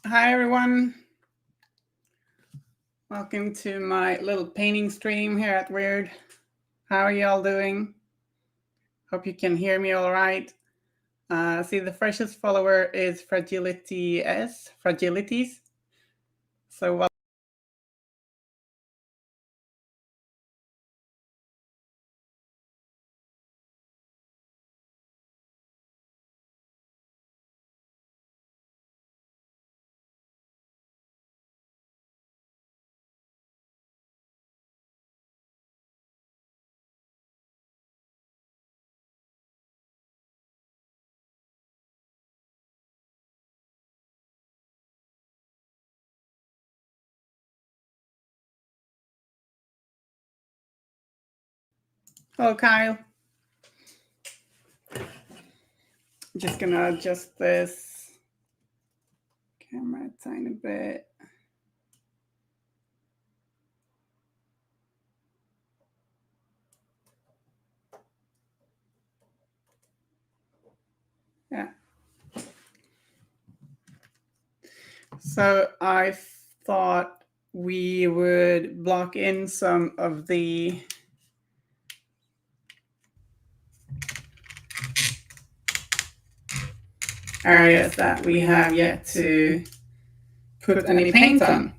Hi, everyone. Welcome to my little painting stream here at Weird. How are you all doing? Hope you can hear me all right. See, the freshest follower is Fragilities. So hello, Kyle. Just gonna adjust this camera a tiny bit. Yeah. So I thought we would block in some of the areas that we have yet to put any paint on.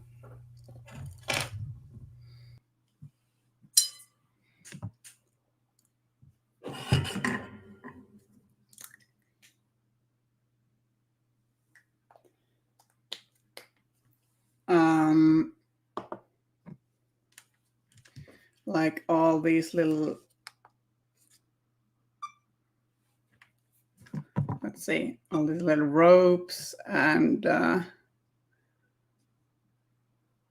Like all these little, let's see, all these little ropes and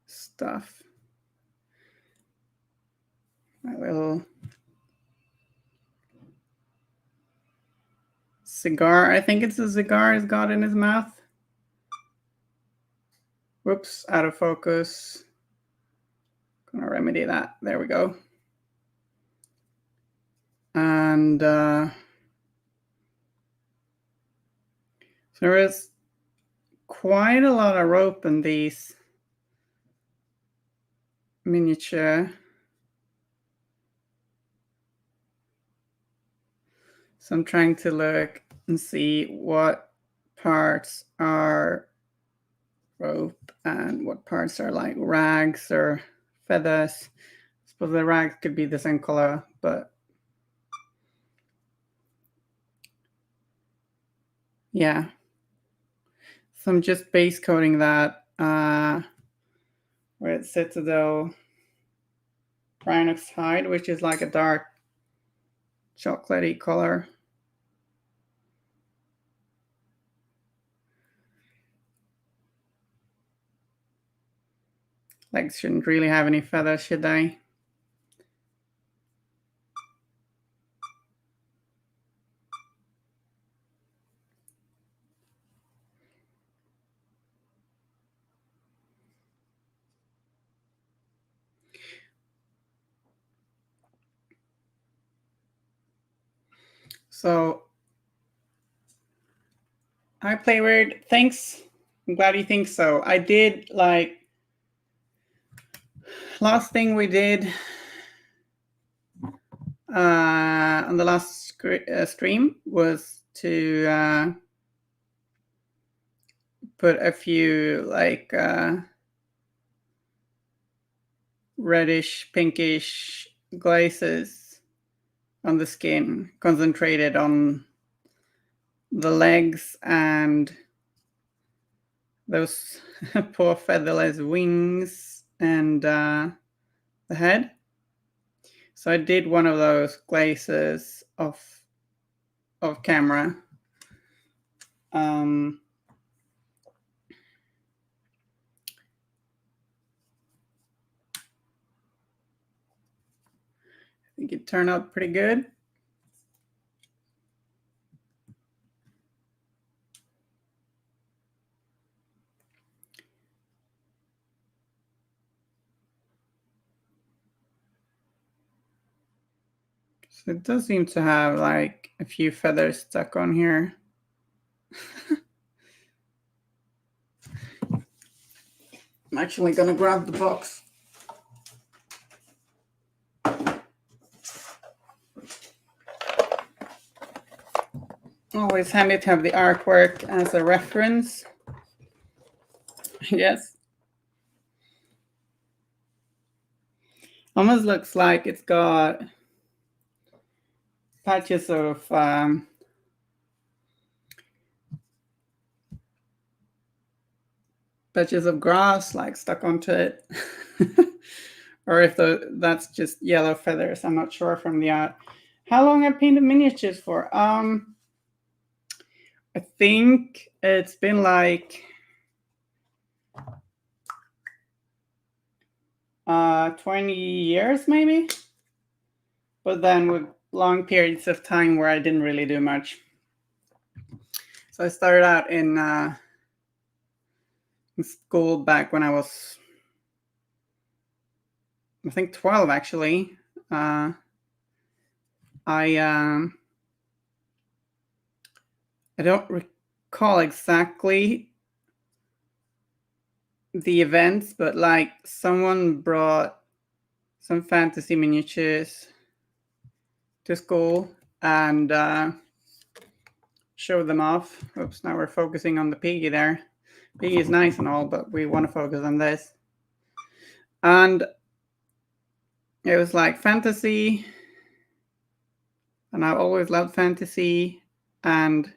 stuff. My little cigar, I think it's a cigar he's got in his mouth. Whoops, out of focus. Gonna remedy that. There we go. And so there is quite a lot of rope in these miniature. So I'm trying to look and see what parts are rope and what parts are like rags or feathers. I suppose the rags could be the same color, but yeah. So I'm just base coating that where it's Citadel Rhinox hide, which is like a dark chocolatey color. Legs shouldn't really have any feathers, should they? So I play weird. Thanks. I'm glad you think so. I did like last thing we did. on the last stream was to put a few like reddish, pinkish glazes on the skin, concentrated on the legs and those poor featherless wings and the head. So I did one of those glazes off camera. I think it turned out pretty good. So it does seem to have like a few feathers stuck on here. I'm actually gonna grab the box. Always handy to have the artwork as a reference. Yes. Almost looks like it's got patches of grass like stuck onto it. Or if that's just yellow feathers, I'm not sure from the art. How long have I painted miniatures for? I think it's been like 20 years maybe, but then with long periods of time where I didn't really do much. So I started out in school back when I was, I think 12 actually. I don't recall exactly the events, but like someone brought some fantasy miniatures to school and showed them off. Oops, now we're focusing on the piggy there. Piggy is nice and all, but we want to focus on this. And it was like fantasy, and I've always loved fantasy, and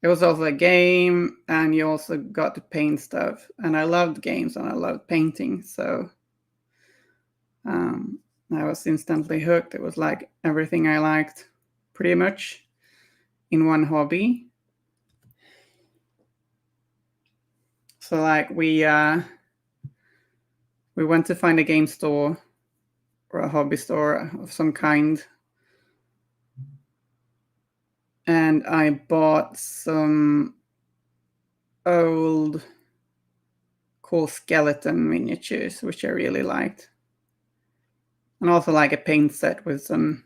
it was also a game, and you also got to paint stuff. And I loved games and I loved painting, so I was instantly hooked. It was like everything I liked pretty much in one hobby. So like we went to find a game store or a hobby store of some kind, and I bought some old cool skeleton miniatures, which I really liked. And also like a paint set with some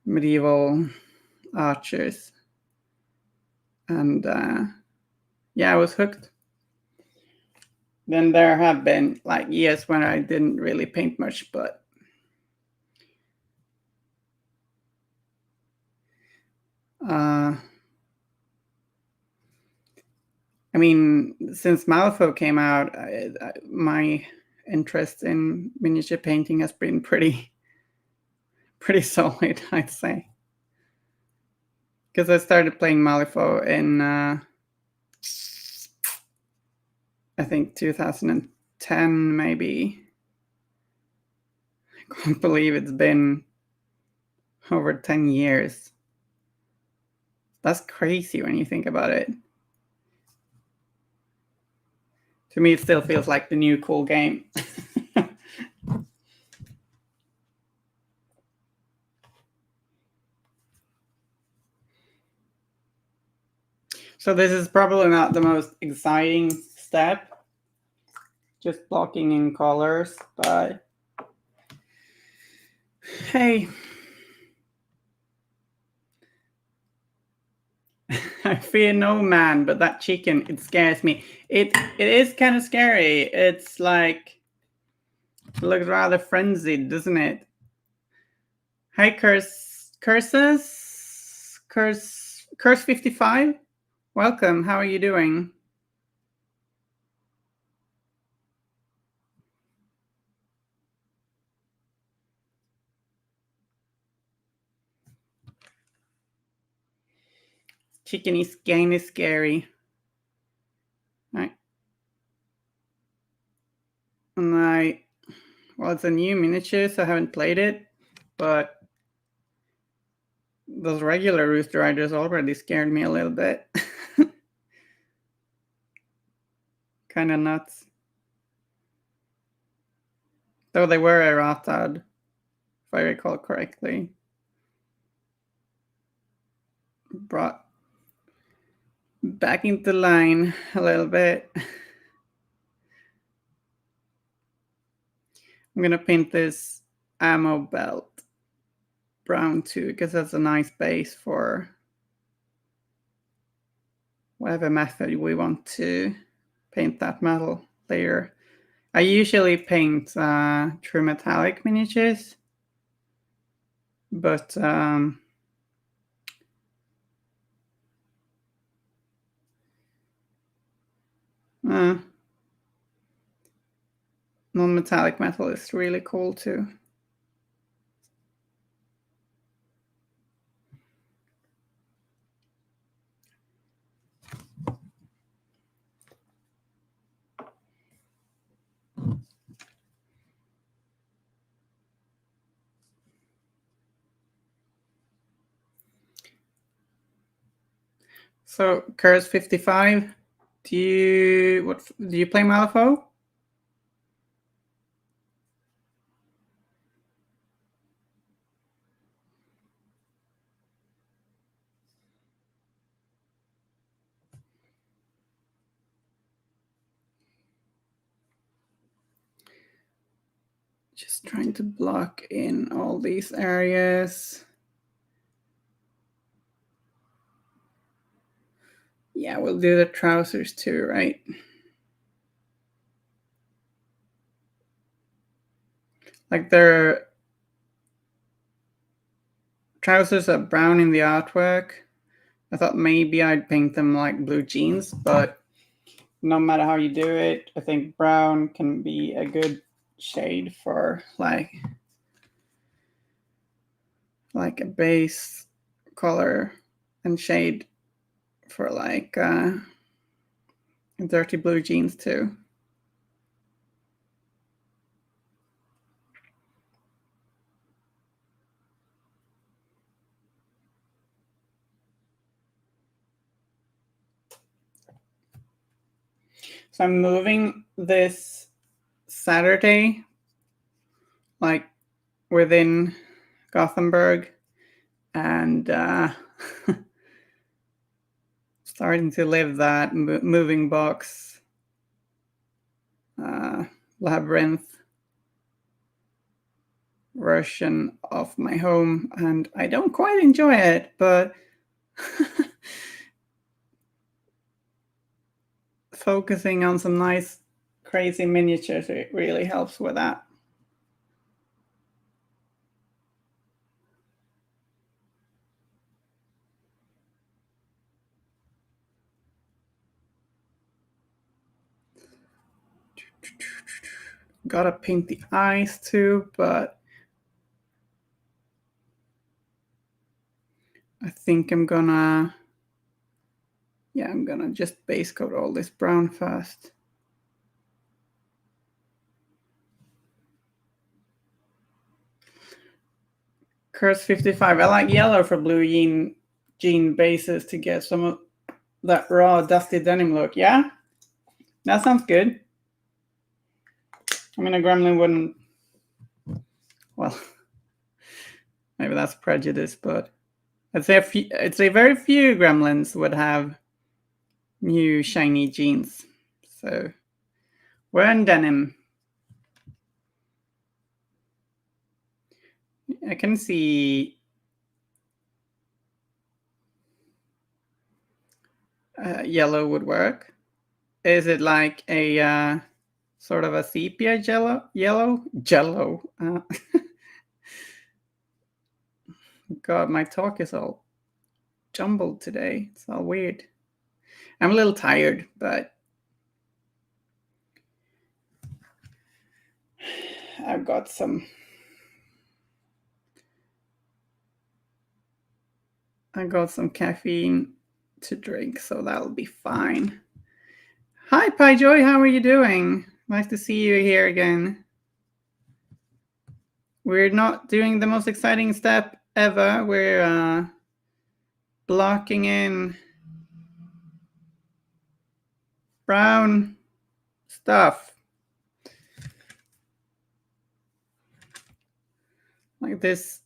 medieval archers. And yeah, I was hooked. Then there have been like years when I didn't really paint much, but I mean, since Malifaux came out, my interest in miniature painting has been pretty solid, I'd say. Because I started playing Malifaux in, I think 2010, maybe. I can't believe it's been over 10 years. That's crazy when you think about it. To me, it still feels like the new cool game. So this is probably not the most exciting step, just blocking in colors, but hey, I fear no man, but that chicken, it scares me. It is kind of scary. It's like, it looks rather frenzied, doesn't it? Hi, Curse 55. Welcome. How are you doing? Chicken is game is scary. Right. And well, it's a new miniature, so I haven't played it, but those regular Rooster Riders already scared me a little bit. Kind of nuts. Though they were errata'd, if I recall correctly. Brought back into line a little bit. I'm gonna paint this ammo belt brown too, because that's a nice base for whatever method we want to paint that metal layer. I usually paint true metallic miniatures, but non-metallic metal is really cool too. So Curse 55, do you play Malifaux? Just trying to block in all these areas. Yeah, we'll do the trousers too, right? Like their trousers are brown in the artwork. I thought maybe I'd paint them like blue jeans, but no matter how you do it, I think brown can be a good shade for like a base color and shade for like dirty blue jeans too. So I'm moving this Saturday, like within Gothenburg, and starting to live that moving box labyrinth version of my home, and I don't quite enjoy it, but focusing on some nice crazy miniatures really helps with that. Gotta paint the eyes too, but I think I'm gonna just base coat all this brown first. Curse 55. I like yellow for blue jean bases to get some of that raw dusty denim look. Yeah, that sounds good. I mean, a gremlin wouldn't. Well, maybe that's prejudice, but I'd say very few gremlins would have new shiny jeans. So we're in denim. I can see yellow would work. Is it like a sort of a sepia jello? God, my talk is all jumbled today. It's all weird. I'm a little tired, but I've got some caffeine to drink, so that'll be fine. Hi, Pi Joy, how are you doing? Nice to see you here again. We're not doing the most exciting step ever. We're blocking in brown stuff. Like this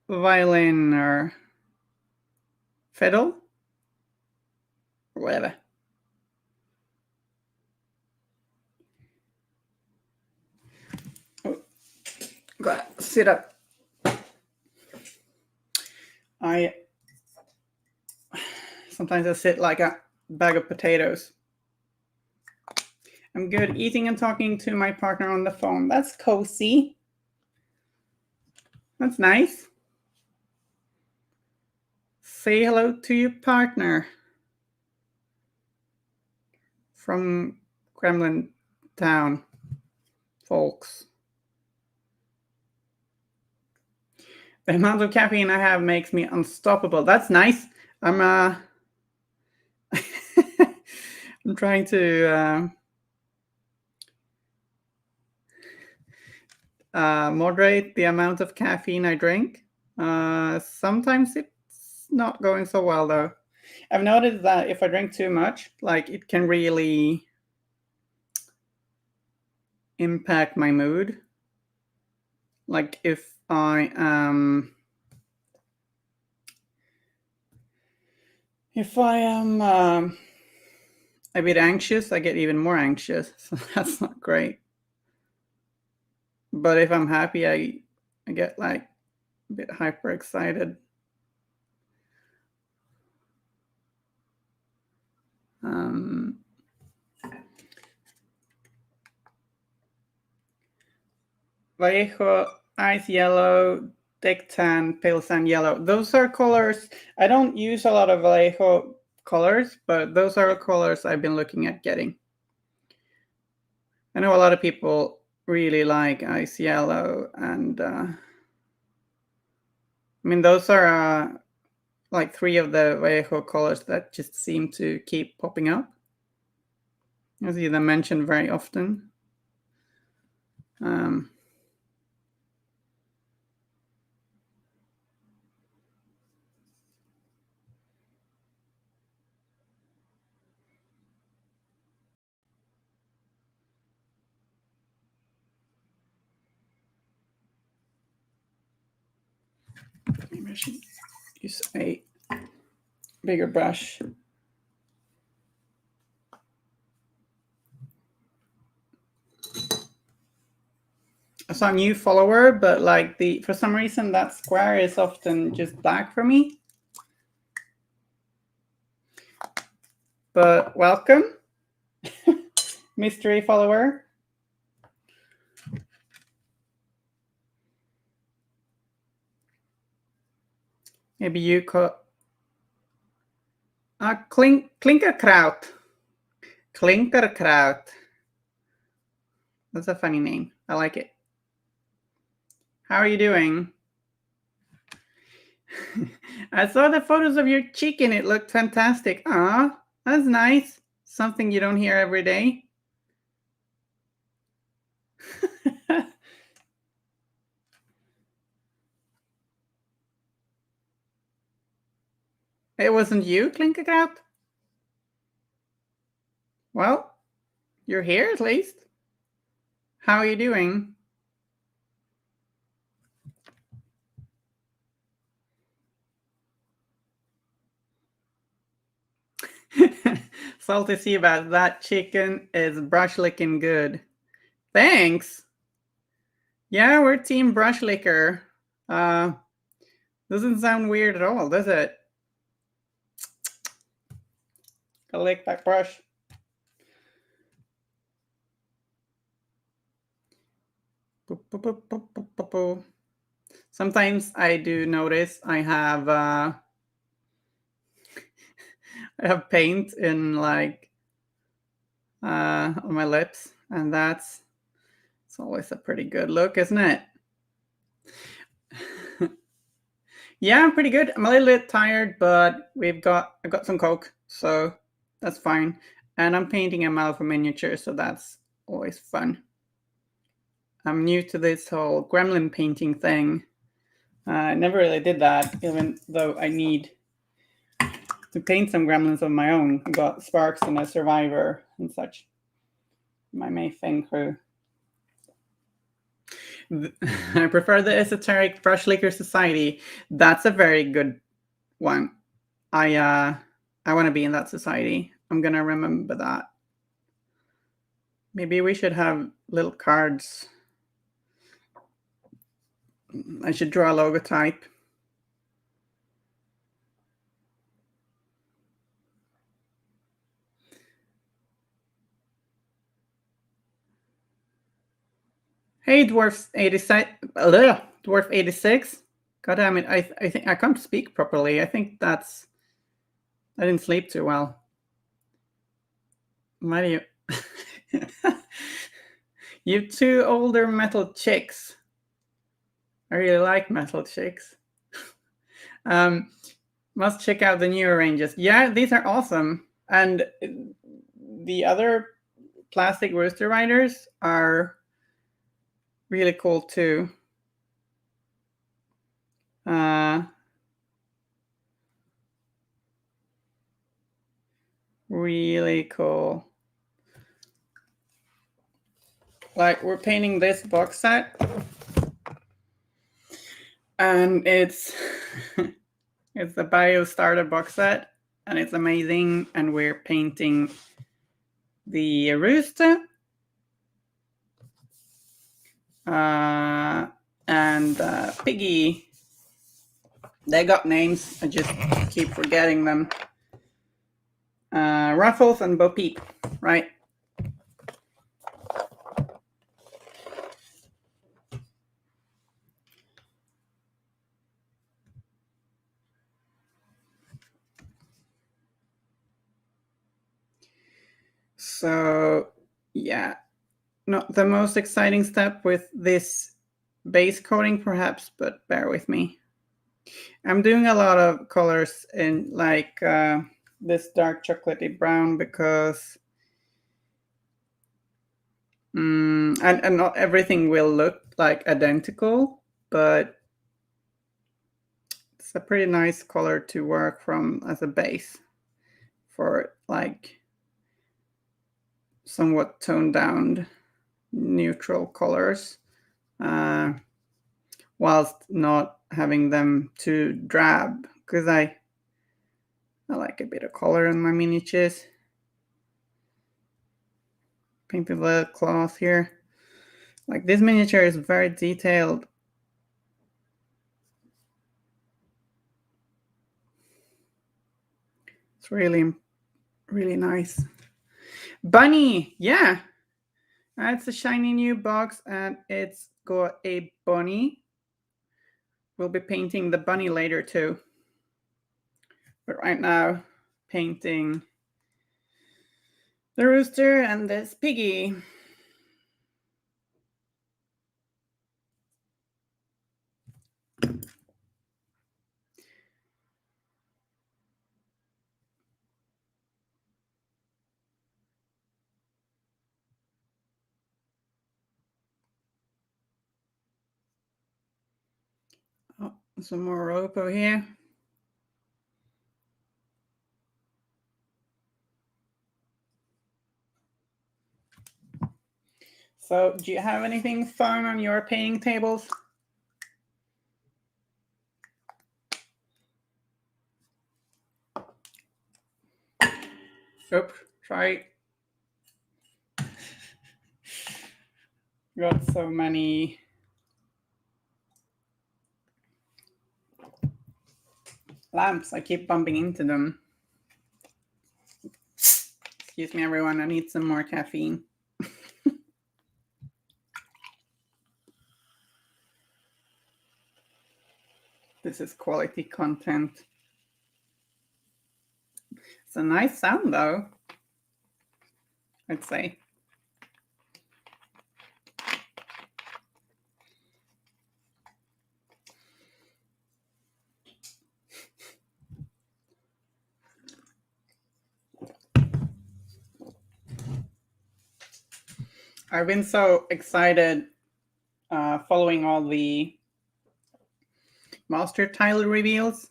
violin or fiddle or whatever. Oh, gotta sit up. Sometimes I sit like a bag of potatoes. I'm good eating and talking to my partner on the phone. That's cozy. That's nice. Say hello to your partner from Kremlin Town, folks. The amount of caffeine I have makes me unstoppable. That's nice. I'm I'm trying to moderate the amount of caffeine I drink. Sometimes it's not going so well though. I've noticed that if I drink too much, like it can really impact my mood. Like if I am a bit anxious, I get even more anxious. So that's not great. But if I'm happy, I get like a bit hyper excited. Vallejo, ice yellow, deck tan, pale sand yellow. Those are colors. I don't use a lot of Vallejo colors, but those are colors I've been looking at getting. I know a lot of people really like ice yellow, and I mean those are like 3 of the Vallejo colors that just seem to keep popping up. I see them mentioned very often. Maybe I should use a bigger brush. I saw a new follower, but like for some reason that square is often just black for me. But welcome, mystery follower. Maybe you could Klinkerkraut. Klinkerkraut. That's a funny name. I like it. How are you doing? I saw the photos of your chicken. It looked fantastic. Ah, that's nice. Something you don't hear every day. It wasn't you, Klinkerkraut? Well, you're here at least. How are you doing? Salty sea bass, that chicken is brush licking good. Thanks. Yeah, we're team brush licker. Doesn't sound weird at all, does it? Go lick that brush. Sometimes I do notice I have paint in like on my lips, and it's always a pretty good look, isn't it? Yeah, I'm pretty good. I'm a little bit tired, but I've got some Coke, so that's fine. And I'm painting a Malfa miniature, so that's always fun. I'm new to this whole gremlin painting thing. I never really did that, even though I need to paint some gremlins of my own. I got Sparks and a Survivor and such. My Mayfang crew. I prefer the Esoteric Brush Licker Society. That's a very good one. I want to be in that society. I'm gonna remember that. Maybe we should have little cards. I should draw a logotype. Hey, Dwarf 86. Dwarf 86. God damn it! I think I can't speak properly. I think I didn't sleep too well. Why do you? You have two older metal chicks. I really like metal chicks. Must check out the newer ranges. Yeah, these are awesome. And the other plastic Rooster Riders are really cool too. Really cool. Like, we're painting this box set, and it's it's the Bayou starter box set, and it's amazing. And we're painting the rooster and Piggy. They got names. I just keep forgetting them. Ruffles and Bo Peep, right? So, yeah, not the most exciting step with this base coating, perhaps, but bear with me. I'm doing a lot of colors in like this dark chocolatey brown because and not everything will look like identical, but it's a pretty nice color to work from as a base for like somewhat toned down neutral colors, whilst not having them too drab, because I like a bit of color in my miniatures. Painted the cloth here. Like, this miniature is very detailed. It's really, really nice. Bunny, yeah. It's a shiny new box, and it's got a bunny. We'll be painting the bunny later too. But right now, painting the rooster and this piggy. Oh, some more rope over here. So, do you have anything fun on your painting tables? Oops, sorry. Got so many lamps, I keep bumping into them. Excuse me, everyone, I need some more caffeine. This is quality content. It's a nice sound though, I'd say. I've been so excited following all the master title reveals.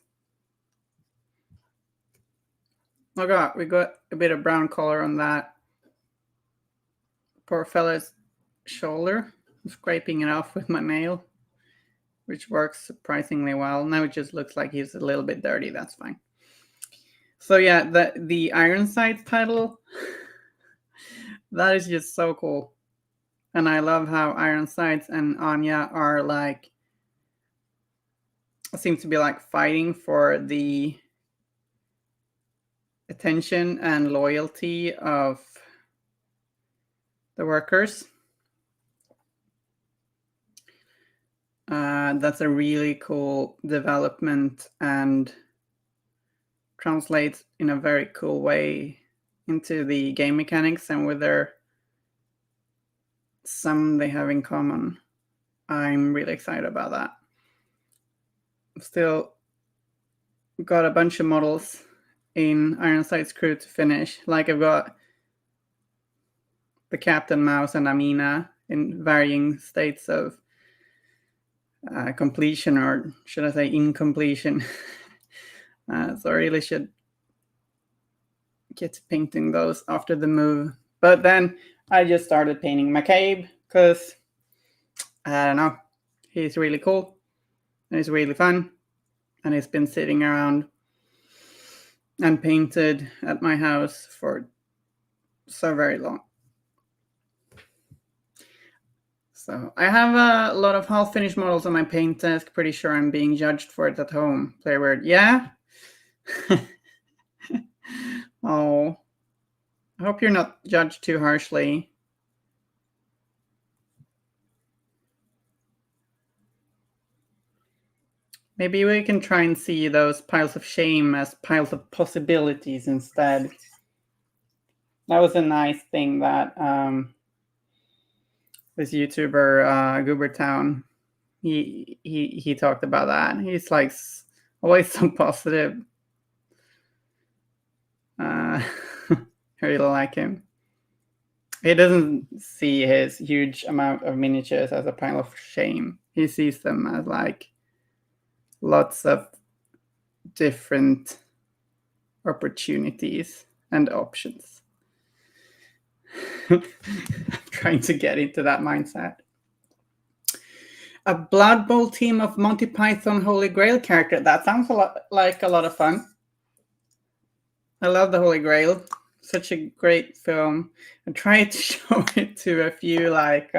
Oh god, we got a bit of brown color on that poor fella's shoulder. I'm scraping it off with my nail, which works surprisingly well. Now it just looks like he's a little bit dirty. That's fine. So yeah, the Ironsides title, that is just so cool. And I love how Ironsides and Anya are like, seem to be like fighting for the attention and loyalty of the workers. That's a really cool development and translates in a very cool way into the game mechanics and with their some they have in common. I'm really excited about that. Still got a bunch of models in Ironside's crew to finish. Like I've got the Captain Mouse and Amina in varying states of completion, or should I say incompletion. So I really should get to painting those after the move. But then I just started painting McCabe because, I don't know, he's really cool and he's really fun and he's been sitting around unpainted at my house for so very long. So I have a lot of half-finished models on my paint desk. Pretty sure I'm being judged for it at home. Player word, yeah? Oh, I hope you're not judged too harshly. Maybe we can try and see those piles of shame as piles of possibilities instead. That was a nice thing that this YouTuber Goobertown, he talked about that. He's like always so positive. I really like him. He doesn't see his huge amount of miniatures as a pile of shame. He sees them as like lots of different opportunities and options. I'm trying to get into that mindset. A Blood Bowl team of Monty Python Holy Grail character. That sounds like a lot of fun. I love the Holy Grail. Such a great film. I tried to show it to a few like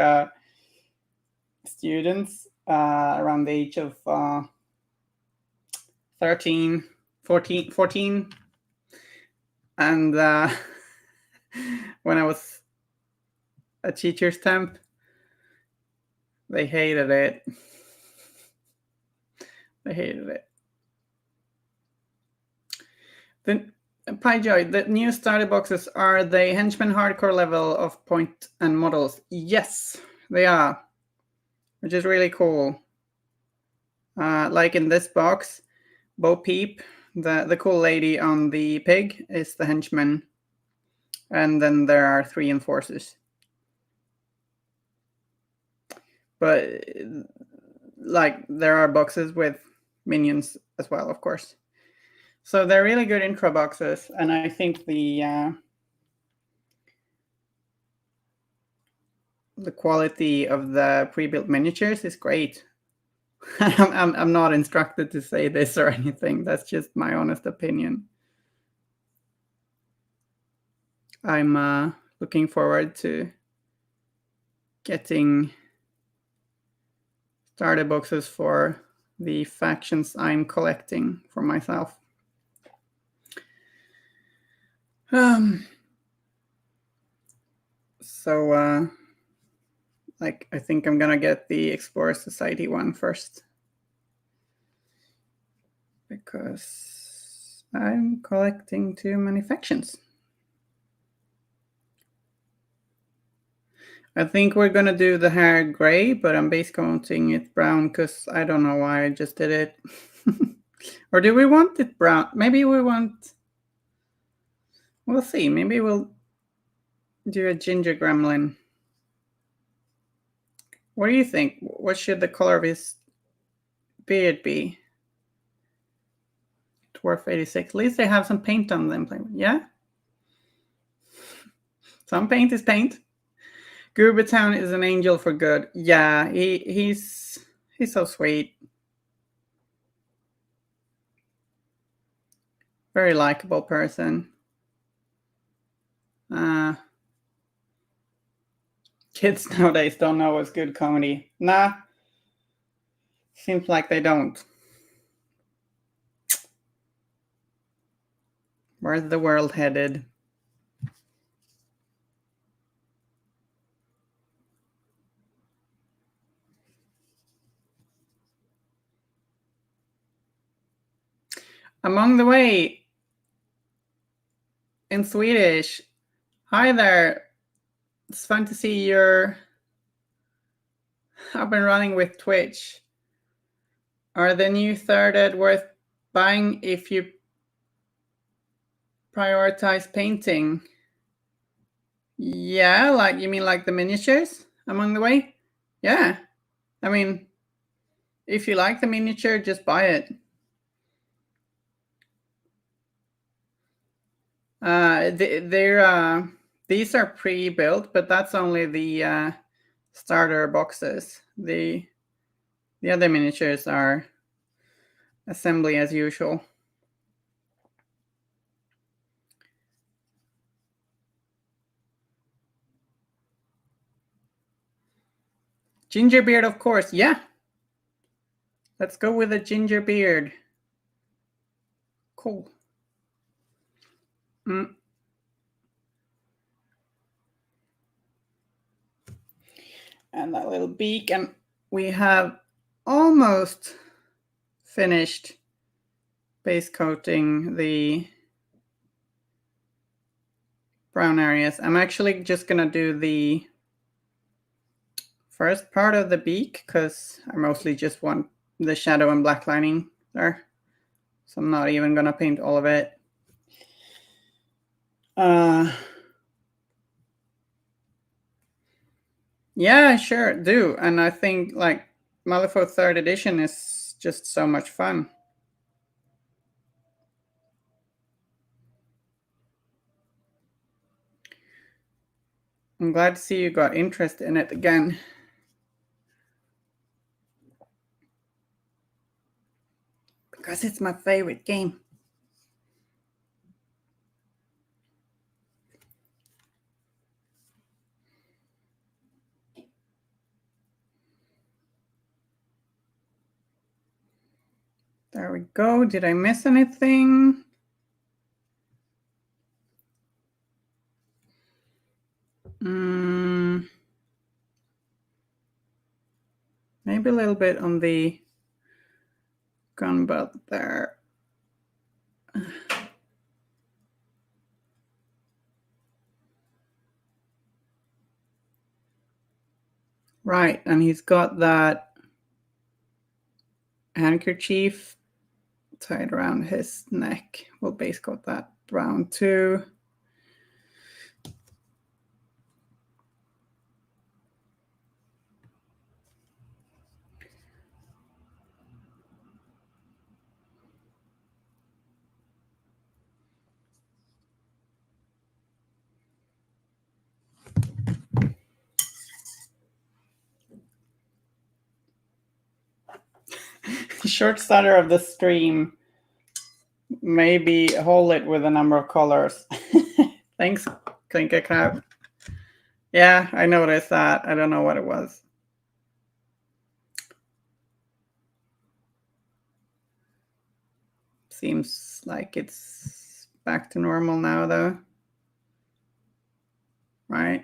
students around the age of 13, 14. And when I was a teacher's temp, they hated it. They hated it. Then PyJoy, the new starter boxes, are the Henchman hardcore level of point and models? Yes, they are, which is really cool. Like in this box, Bo Peep, the cool lady on the pig, is the henchman. And then there are 3 enforcers. But like there are boxes with minions as well, of course. So they're really good intro boxes, and I think the quality of the pre-built miniatures is great. I'm not instructed to say this or anything. That's just my honest opinion. I'm looking forward to getting starter boxes for the factions I'm collecting for myself. So like I think I'm gonna get the Explorer Society one first. because I'm collecting too many factions. I think we're going to do the hair gray, but I'm base coating it brown because I don't know why I just did it. Or do we want it brown? Maybe we want... We'll see. Maybe we'll do a ginger gremlin. What do you think? What should the color of his beard be? Dwarf 86. At least they have some paint on them. Yeah? Some paint is paint. Goobertown is an angel for good. Yeah, he's so sweet. Very likable person. Kids nowadays don't know what's good comedy. Nah. Seems like they don't. Where's the world headed? Among the way in Swedish. Hi there. It's fun to see you're up and running with Twitch. Are the new third worth buying if you prioritize painting? Yeah, like you mean like the miniatures among the way? Yeah. I mean, if you like the miniature, just buy it. These are pre-built, but that's only the starter boxes. The other miniatures are assembly as usual. Ginger beard, of course. Yeah. Let's go with a ginger beard. Cool. And that little beak. And we have almost finished base coating the brown areas. I'm actually just going to do the first part of the beak because I mostly just want the shadow and black lining there. So I'm not even going to paint all of it. Yeah, sure, do. And I think like Malifaux 3rd edition is just so much fun. I'm glad to see you got interest in it again. Because it's my favorite game. There we go. Did I miss anything? Maybe a little bit on the gun belt there. Right, and he's got that handkerchief tied around his neck. We'll base coat that brown too. Short starter of the stream. Maybe hold it with a number of colors. Thanks, Clinker Crab. Yeah, I noticed that. I don't know what it was. Seems like it's back to normal now, though. Right?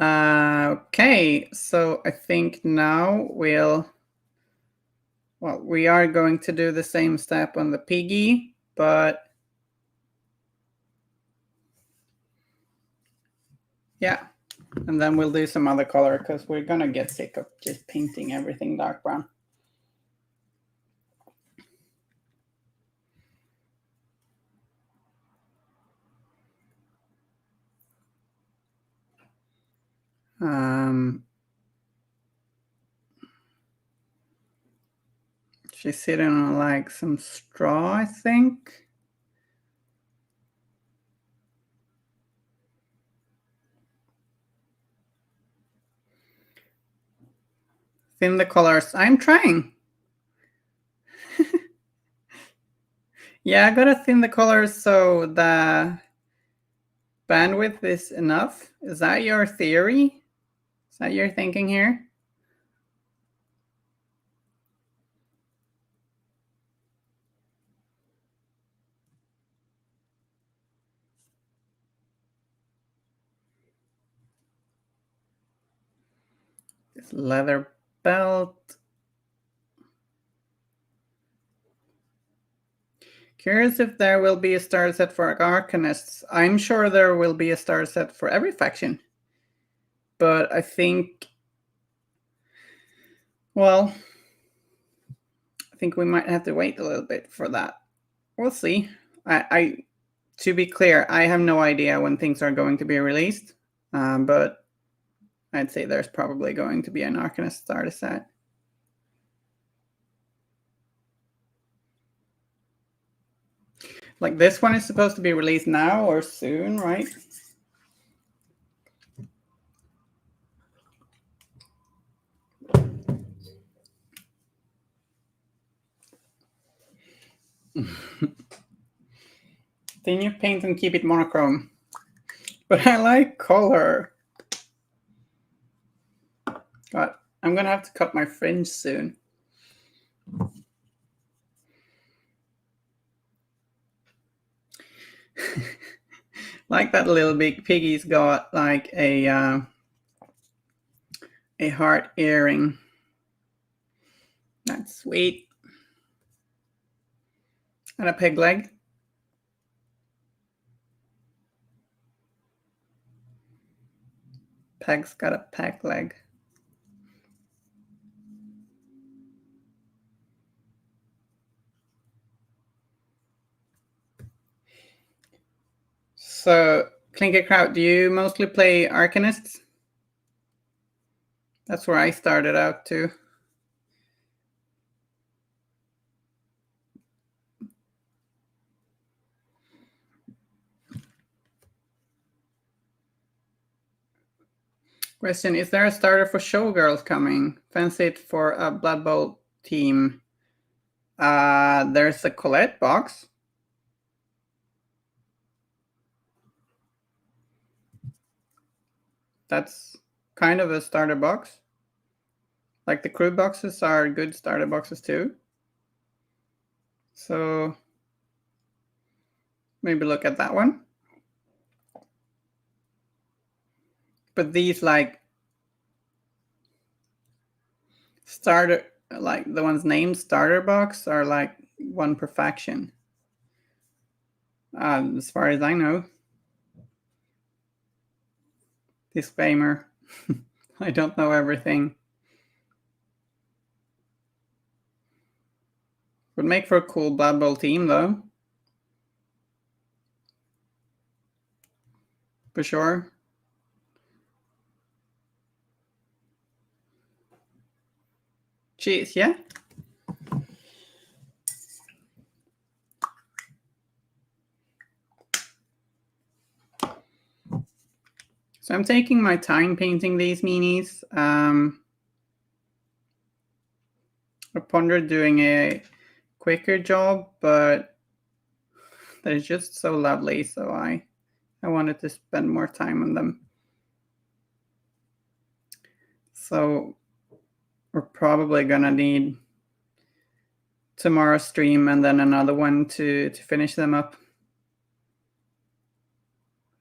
Okay, so I think now we are going to do the same step on the piggy, but yeah, and then we'll do some other color because we're gonna get sick of just painting everything dark brown. She's sitting on like some straw, I think. Thin the colors. I'm trying. Yeah, I gotta thin the colors so the bandwidth is enough. Is that your theory? Is that your thinking here? This leather belt. Curious if there will be a star set for Arcanists. I'm sure there will be a star set for every faction. But I think, well, I think we might have to wait a little bit for that. We'll see. To be clear, I have no idea when things are going to be released, but I'd say there's probably going to be an Arcanist starter set. Like this one is supposed to be released now or soon, right? Then you paint and keep it monochrome. But I like color. God, I'm gonna have to cut my fringe soon. Like that little big piggy's got like a heart earring. That's sweet. And a peg leg. Peg's got a peg leg. So, Clinker Kraut, do you mostly play Arcanists? That's where I started out too. Question, is there a starter for Showgirls coming? Fancy it for a Blood Bowl team. There's a Colette box. That's kind of a starter box. Like the crew boxes are good starter boxes too. So maybe look at that one. But these like starter, like the ones named starter box are like one per faction. As far as I know. Disclaimer. I don't know everything. Would make for a cool Blood Bowl team though. For sure. Cheese, yeah? So I'm taking my time painting these minis. I pondered doing a quicker job, but they're just so lovely, so I wanted to spend more time on them. So we're probably gonna need tomorrow's stream and then another one to finish them up.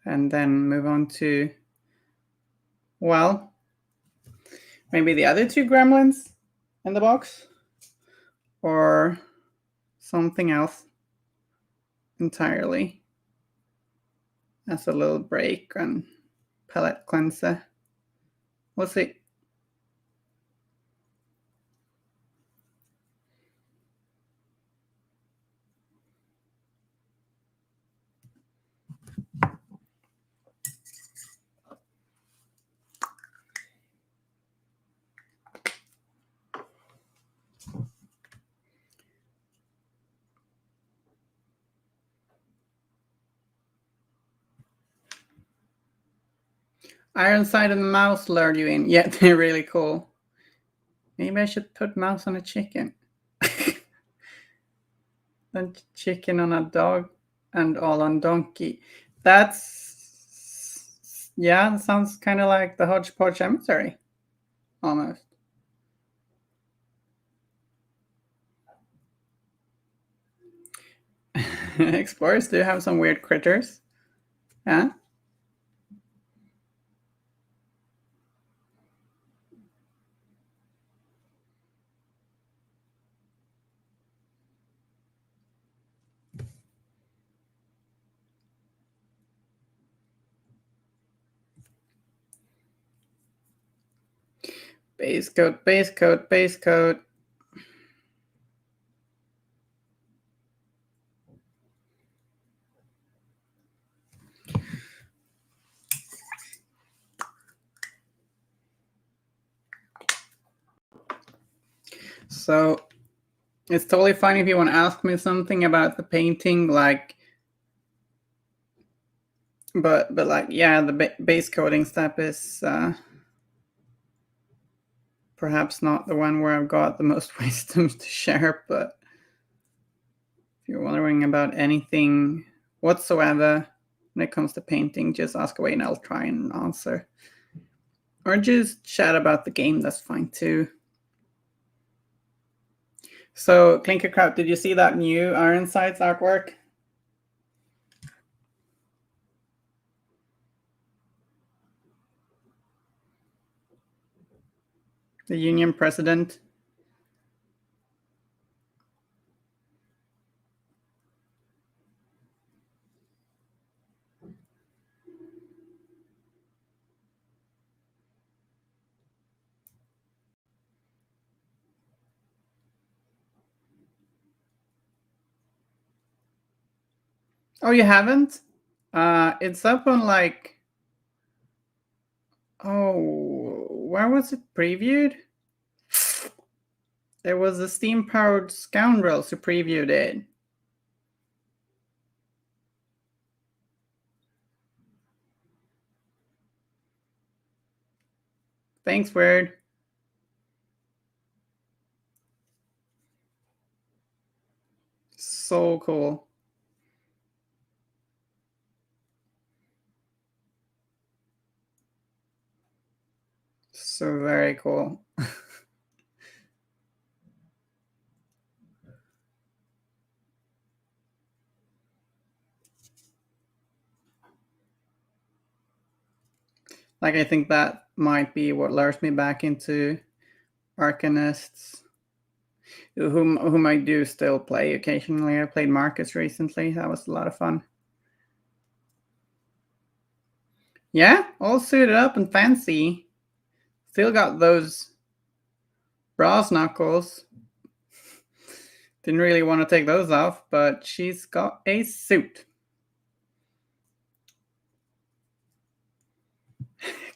And then move on to Well, maybe the other two gremlins in the box? Or something else entirely as a little break and palette cleanser. We'll see. Ironside and mouse lured you in. Yeah, they're really cool. Maybe I should put mouse on a chicken. Then chicken on a dog and all on donkey. That's, yeah, sounds kind of like the Hodgepodge Emissary, almost. Explorers do have some weird critters. Yeah. Base coat, base coat, base coat. So it's totally fine if you want to ask me something about the painting, like, but like, yeah, the base coating step is perhaps not the one where I've got the most wisdom to share. But if you're wondering about anything whatsoever when it comes to painting, just ask away and I'll try and answer. Or just chat about the game, that's fine too. So, Clinker Crowd, did you see that new Ironsides artwork? The Union President. Oh, you haven't? It's up on like, oh, where was it previewed? There was a Steam-powered Scoundrels who previewed it. Thanks, Weird. So cool. So very cool. Like, I think that might be what lures me back into Arcanists, whom I do still play occasionally. I played Marcus recently. That was a lot of fun. Yeah, all suited up and fancy. Still got those brass knuckles. Didn't really want to take those off, but she's got a suit.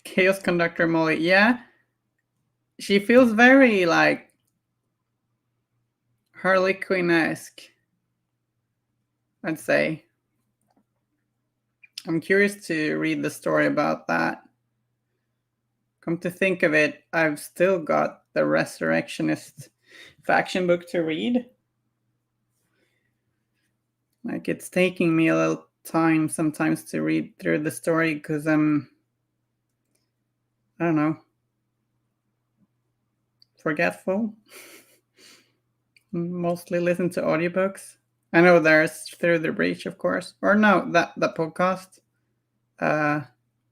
Chaos Conductor Molly. Yeah, she feels very like Harley Quinn-esque, I'd say. I'm curious to read the story about that. Come to think of it, I've still got the Resurrectionist faction book to read. Like, it's taking me a little time sometimes to read through the story because I don't know, forgetful. Mostly listen to audiobooks. I know there's Through the Breach, of course. Or no, that podcast.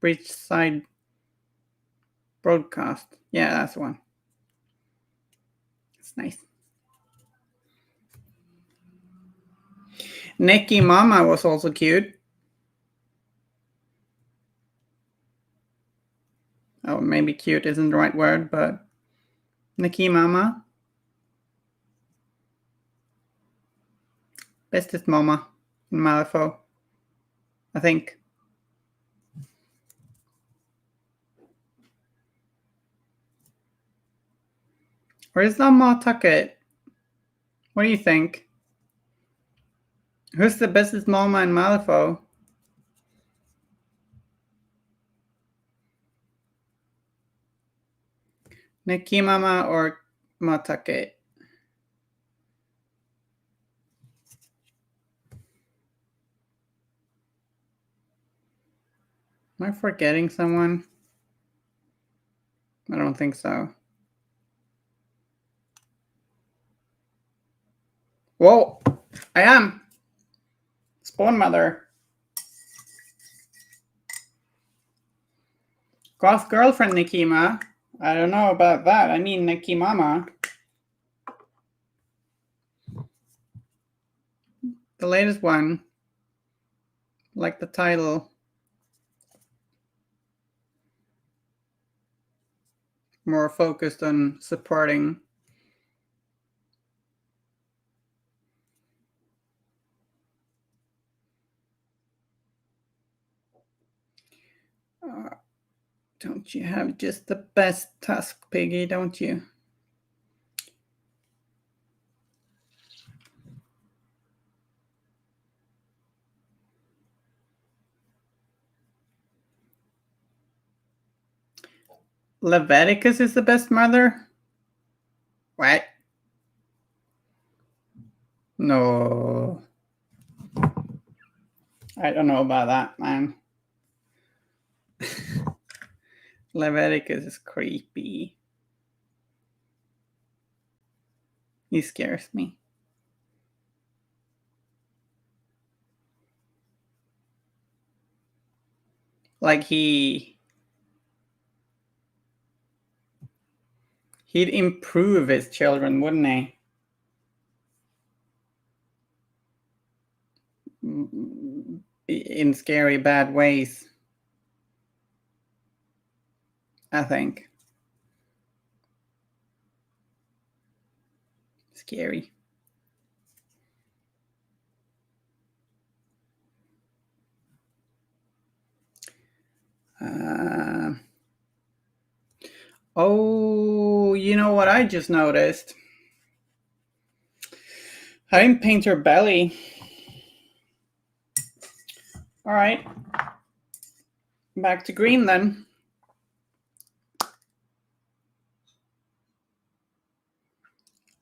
Breach Side Broadcast. Yeah, that's the one. It's nice. Nikki Mama was also cute. Oh, maybe cute isn't the right word, but Nikki Mama. Bestest Mama in Malifaux, I think. Or is that Ma Tucket? What do you think? Who's the bestest Mama in Malifaux? Nikki Mama or Ma Tucket? Am I forgetting someone? I don't think so. Whoa! I am! Spawn Mother. Goth girlfriend Nikima. I don't know about that. I mean Nikki Mama. The latest one. Like the title. More focused on supporting. Don't you have just the best tusk, Piggy, don't you? Leviticus is the best mother? What? No. I don't know about that, man. Leviticus is creepy. He scares me. Like he'd improve his children, wouldn't he? In scary, bad ways, I think. Scary. Oh, you know what I just noticed? I didn't paint her belly. All right. Back to green then.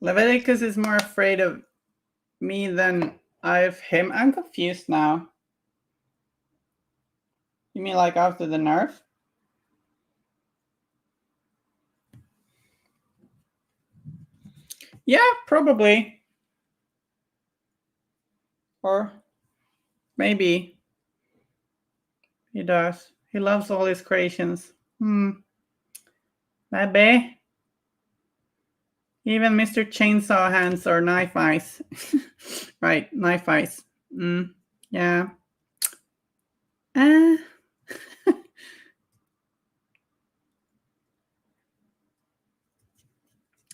Leviticus is more afraid of me than I of him. I'm confused now. You mean like after the nerf? Yeah, probably. Or maybe. He does. He loves all his creations. Maybe. Even Mr. Chainsaw Hands or Knife Eyes. Right, Knife Eyes. Yeah.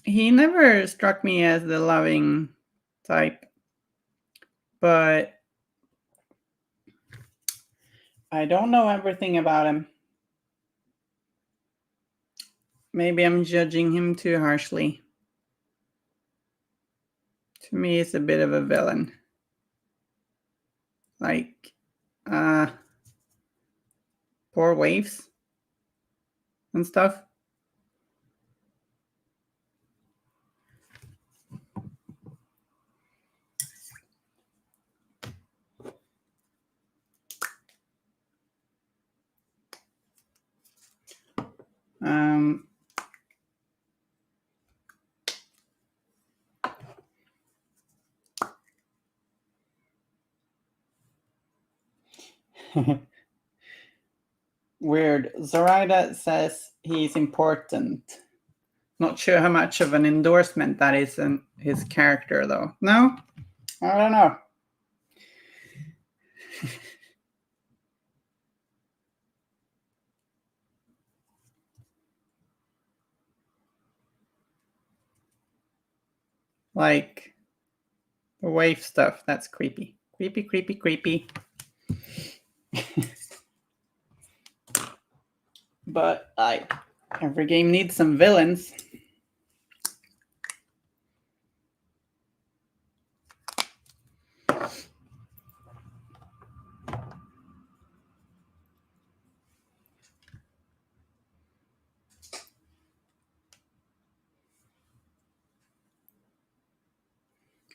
He never struck me as the loving type. But I don't know everything about him. Maybe I'm judging him too harshly. To me, it's a bit of a villain. Like, poor waves and stuff. Weird. Zoraida says he's important. Not sure how much of an endorsement that is in his character, though. No? I don't know. Like the wave stuff, that's creepy. Creepy, creepy, creepy. But every game needs some villains.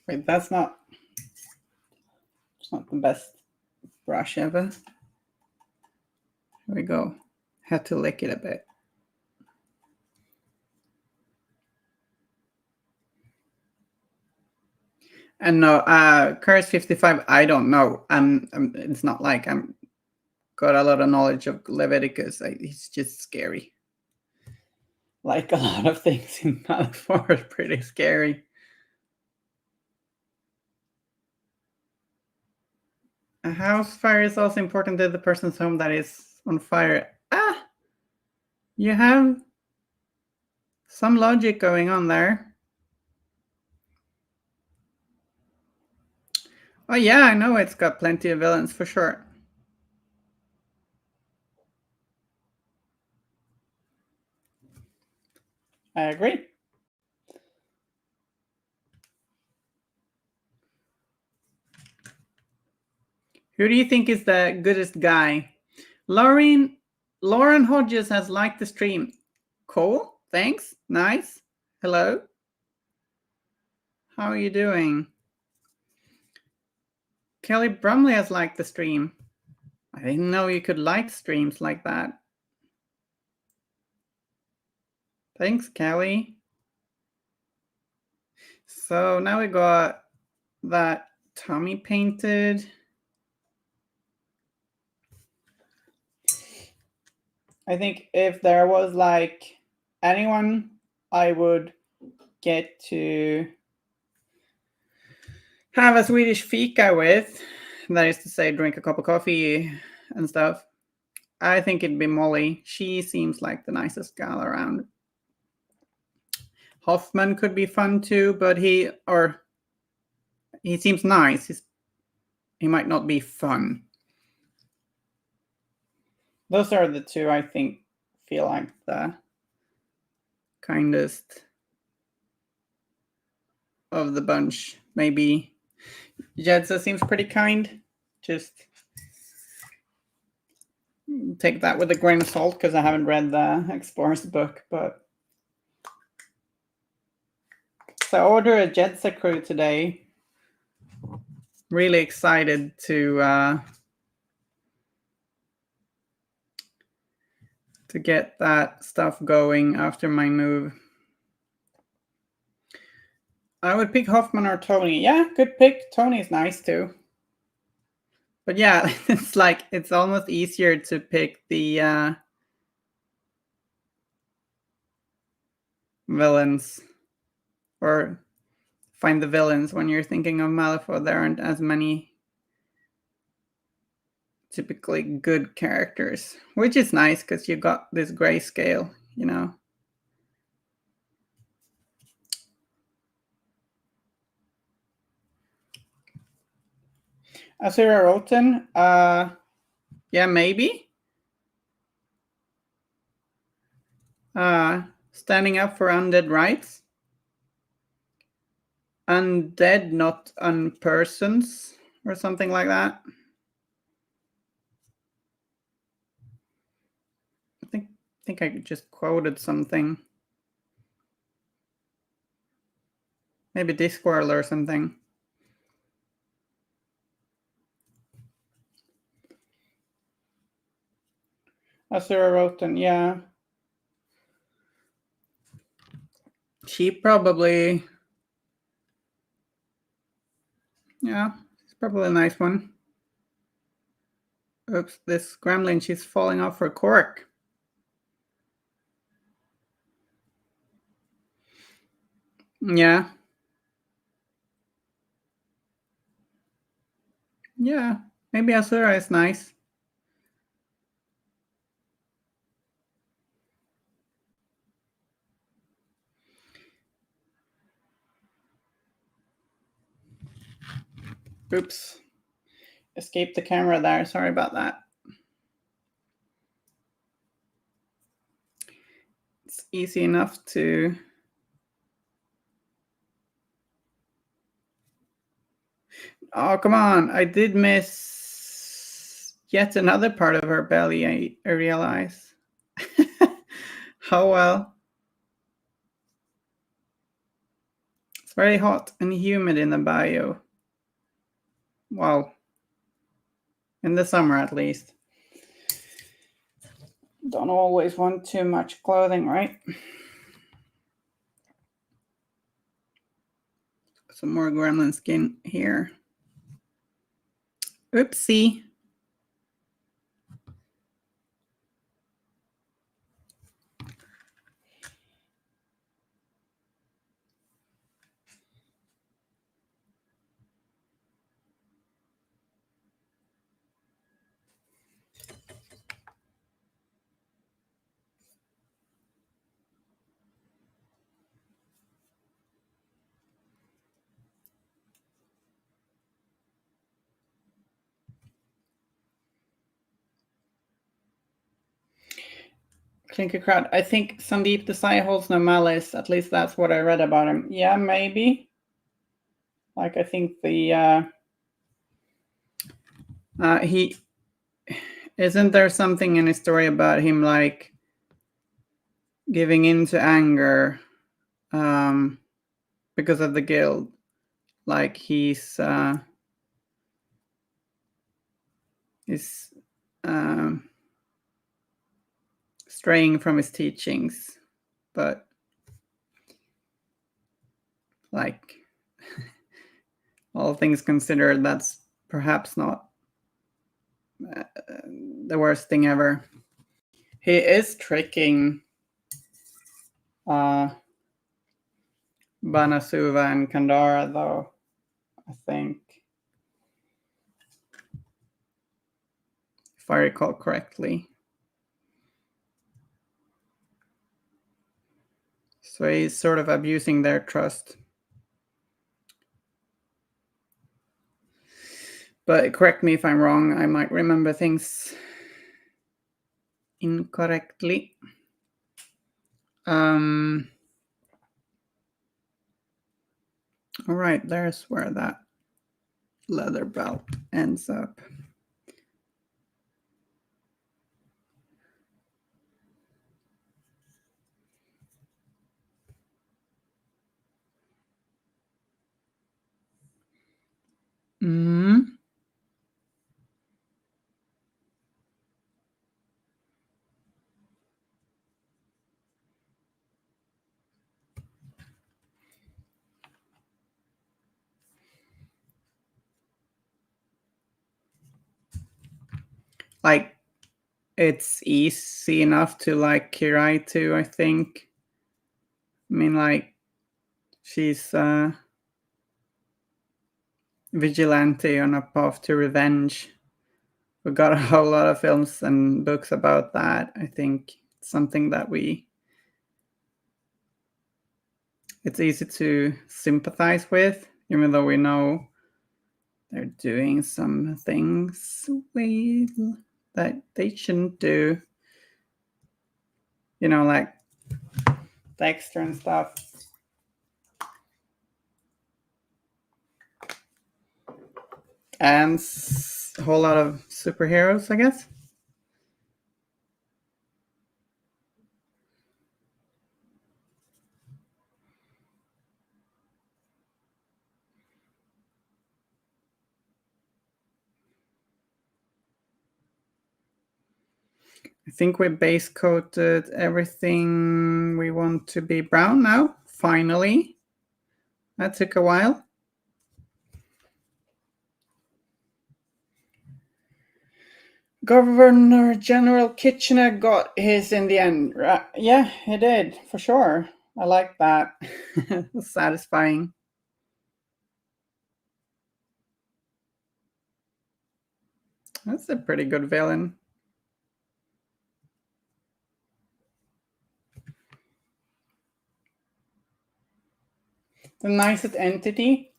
Wait, it's not the best brush ever. Here we go. Had to lick it a bit. And no, Curse 55, I don't know. It's not like I'm got a lot of knowledge of Leviticus. It's just scary. Like a lot of things in Malifaux are pretty scary. A house fire is also important to the person's home that is on fire. You have some logic going on there. Oh yeah, I know it's got plenty of villains for sure. I agree. Who do you think is the goodest guy? Lauren Hodges has liked the stream. Cool. Thanks. Nice. Hello. How are you doing? Kelly Brumley has liked the stream. I didn't know you could like streams like that. Thanks, Kelly. So now we got that Tommy painted. I think if there was like anyone I would get to have a Swedish fika with, that is to say drink a cup of coffee and stuff, I think it'd be Molly. She seems like the nicest gal around. Hoffman could be fun too, but he seems nice. He might not be fun. Those are the two I think feel like the kindest of the bunch. Maybe Jedza seems pretty kind. Just take that with a grain of salt because I haven't read the Explorer's book. But so I ordered a Jedza crew today. Really excited to get that stuff going after my move. I would pick Hoffman or Tony. Yeah, good pick. Tony's nice too. But yeah, it's almost easier to pick the villains or find the villains when you're thinking of Malifaux. There aren't as many typically good characters, which is nice because you got this grayscale, you know. Asura Roten, yeah, maybe. Standing up for undead rights. Undead, not unpersons, or something like that. I think I just quoted something. Maybe Discworld or something. Asura Roten, yeah. She probably... Yeah, it's probably a nice one. Oops, this gremlin, she's falling off her cork. Yeah. Yeah. Maybe Asura is nice. Oops. Escaped the camera there. Sorry about that. It's easy enough to... Oh, come on. I did miss yet another part of her belly, I realize. How well. It's very hot and humid in the bayou. Well, in the summer at least. Don't always want too much clothing, right? Some more gremlin skin here. Oopsie. Clinker crowd. I think Sandeep Desai holds no malice. At least that's what I read about him. Yeah, maybe. Like, I think the he isn't there something in his story about him like giving in to anger because of the guild. Like he's straying from his teachings, but like all things considered, that's perhaps not the worst thing ever. He is tricking Banasuva and Kandara, though, I think, if I recall correctly. So he's sort of abusing their trust. But correct me if I'm wrong, I might remember things incorrectly. All right, there's where that leather belt ends up. Like, it's easy enough to like Kirai too, I think. I mean, like, she's vigilante on a path to revenge. We got a whole lot of films and books about that. I think it's something that it's easy to sympathize with, even though we know they're doing some things that they shouldn't do. You know, like Dexter and stuff. And a whole lot of superheroes, I guess. I think we base coated everything we want to be brown now, finally. That took a while. Governor General Kitchener got his in the end. Right? Yeah, he did, for sure. I like that. It was satisfying. That's a pretty good villain. The nicest entity,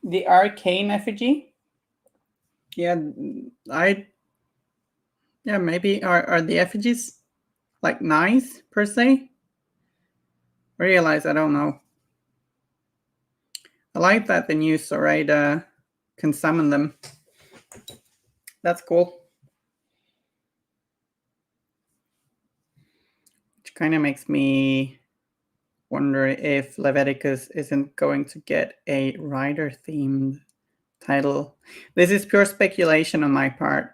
the arcane effigy. Yeah, I yeah, maybe are the effigies like nice per se? I realize I don't know. I like that the new Zoraida can summon them. That's cool. Which kind of makes me wonder if Leviticus isn't going to get a rider themed title. This is pure speculation on my part.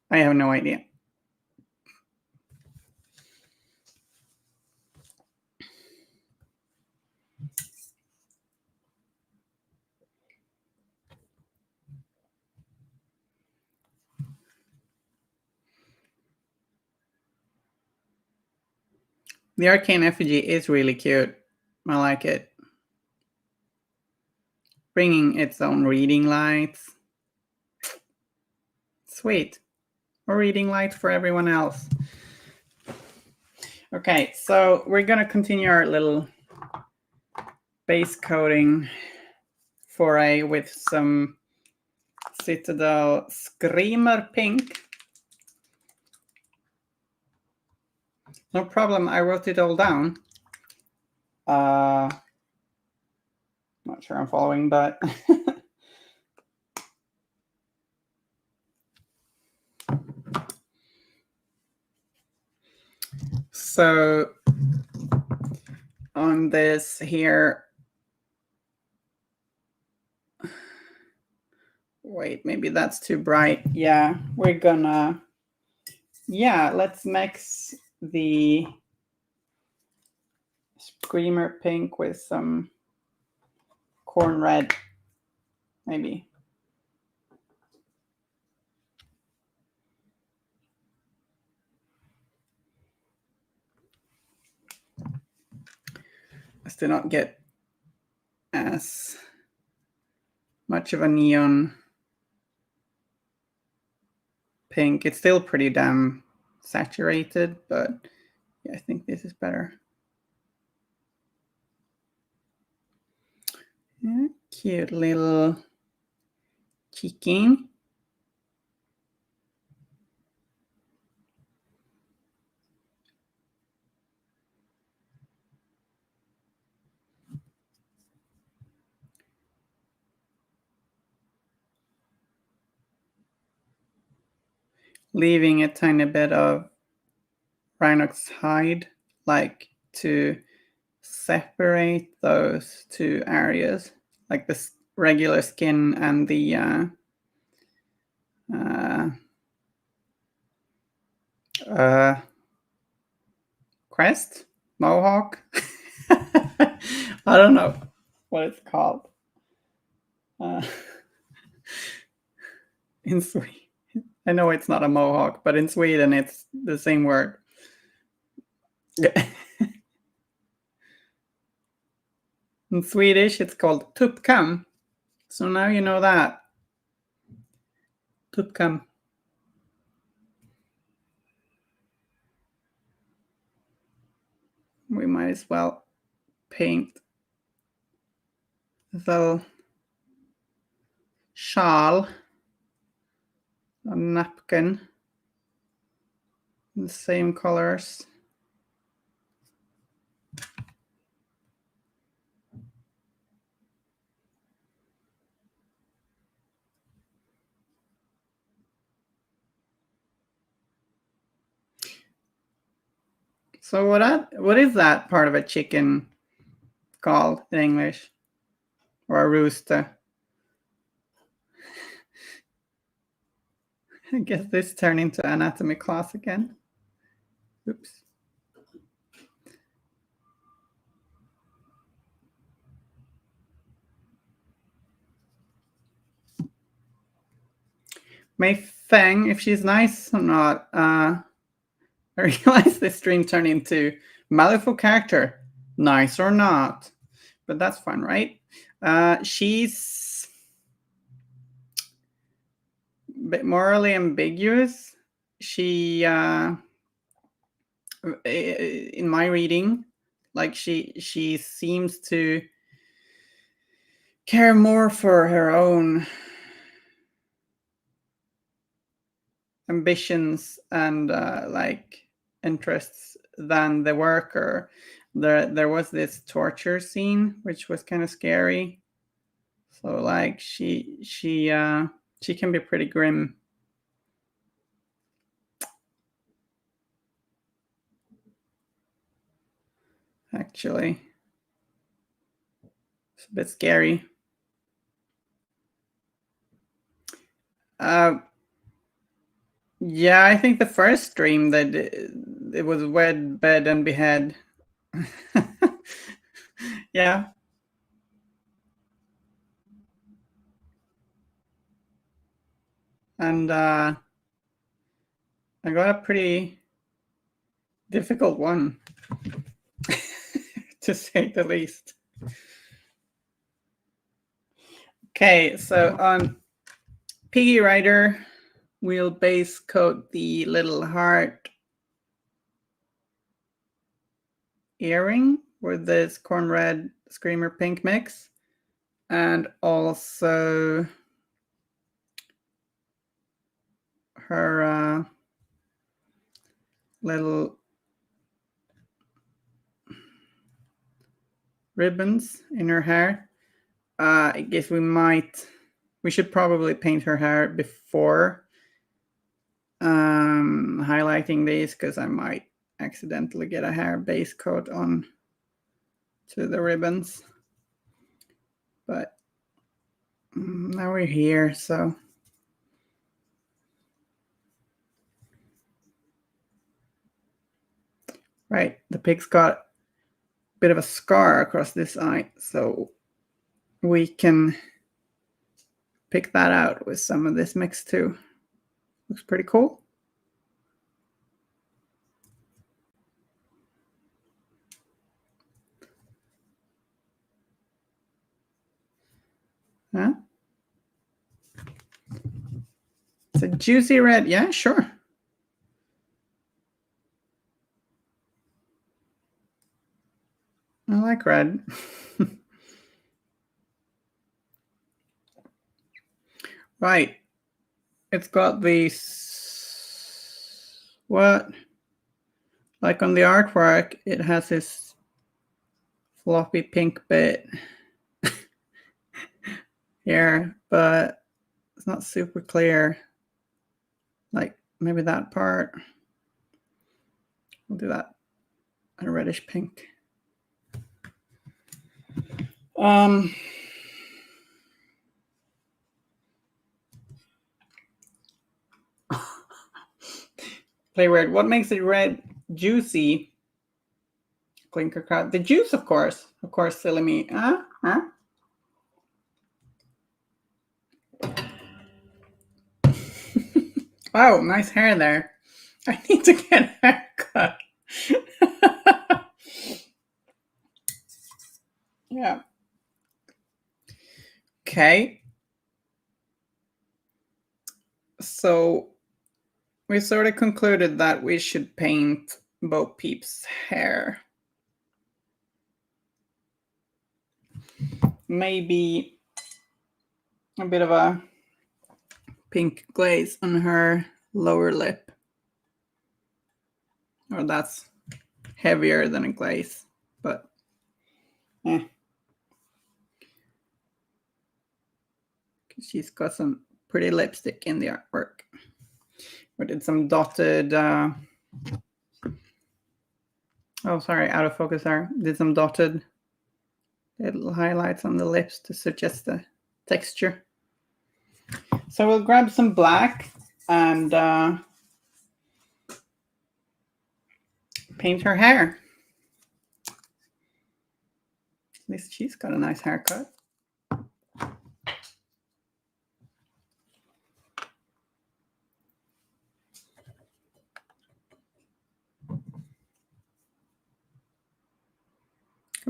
I have no idea. The arcane effigy is really cute. I like it. Bringing its own reading lights. Sweet. Or reading lights for everyone else. Okay, so we're going to continue our little base coating foray with some Citadel Screamer Pink. No problem, I wrote it all down. Not sure I'm following, but so on this here, wait, maybe that's too bright. Yeah, we're gonna, let's mix the Screamer Pink with some corn red, maybe. I still not get as much of a neon pink. It's still pretty damn saturated, but yeah, I think this is better. Yeah, cute little chicken. Leaving a tiny bit of Rhinox hide, like to separate those two areas, like the regular skin and the crest, mohawk. I don't know what it's called. In Sweden, I know it's not a mohawk, but in Sweden it's the same word. In Swedish, it's called tuppkam. So now you know that. Tuppkam. We might as well paint the shawl, a napkin, in the same colors. So what is that part of a chicken called in English? Or a rooster? I guess this turned into anatomy class again. Oops. Mei Feng, if she's nice or not. I realize this stream turned into Malifaux character. Nice or not. But that's fun, right? She's a bit morally ambiguous. She, in my reading, like she seems to care more for her own ambitions and like interests than the worker. There was this torture scene which was kind of scary. So like she can be pretty grim. Actually, it's a bit scary. Yeah, I think the first stream that it was wed, bed, and behead. Yeah. And I got a pretty difficult one, to say the least. Okay, so on Piggy Rider, we'll base coat the little heart earring with this corn red screamer pink mix, and also her little ribbons in her hair. I guess we should probably paint her hair before highlighting these, because I might accidentally get a hair base coat on to the ribbons. But now we're here, so right, the pig's got a bit of a scar across this eye, so we can pick that out with some of this mix too. Looks pretty cool. Huh? It's a juicy red. Yeah, sure. I like red. Right. It's got these, what? Like on the artwork, it has this floppy pink bit here, but it's not super clear. Like maybe that part. We'll do that a reddish pink. Play red. What makes it red? Juicy. Clinker crowd. The juice, of course. Of course, silly me. Huh? Oh, nice hair there. I need to get a haircut. Yeah. Okay. So we sort of concluded that we should paint Bo Peep's hair. Maybe a bit of a pink glaze on her lower lip. Or that's heavier than a glaze, but she's got some pretty lipstick in the artwork. We did some dotted, oh, sorry, out of focus there. Did some dotted little highlights on the lips to suggest the texture. So we'll grab some black and paint her hair. At least she's got a nice haircut.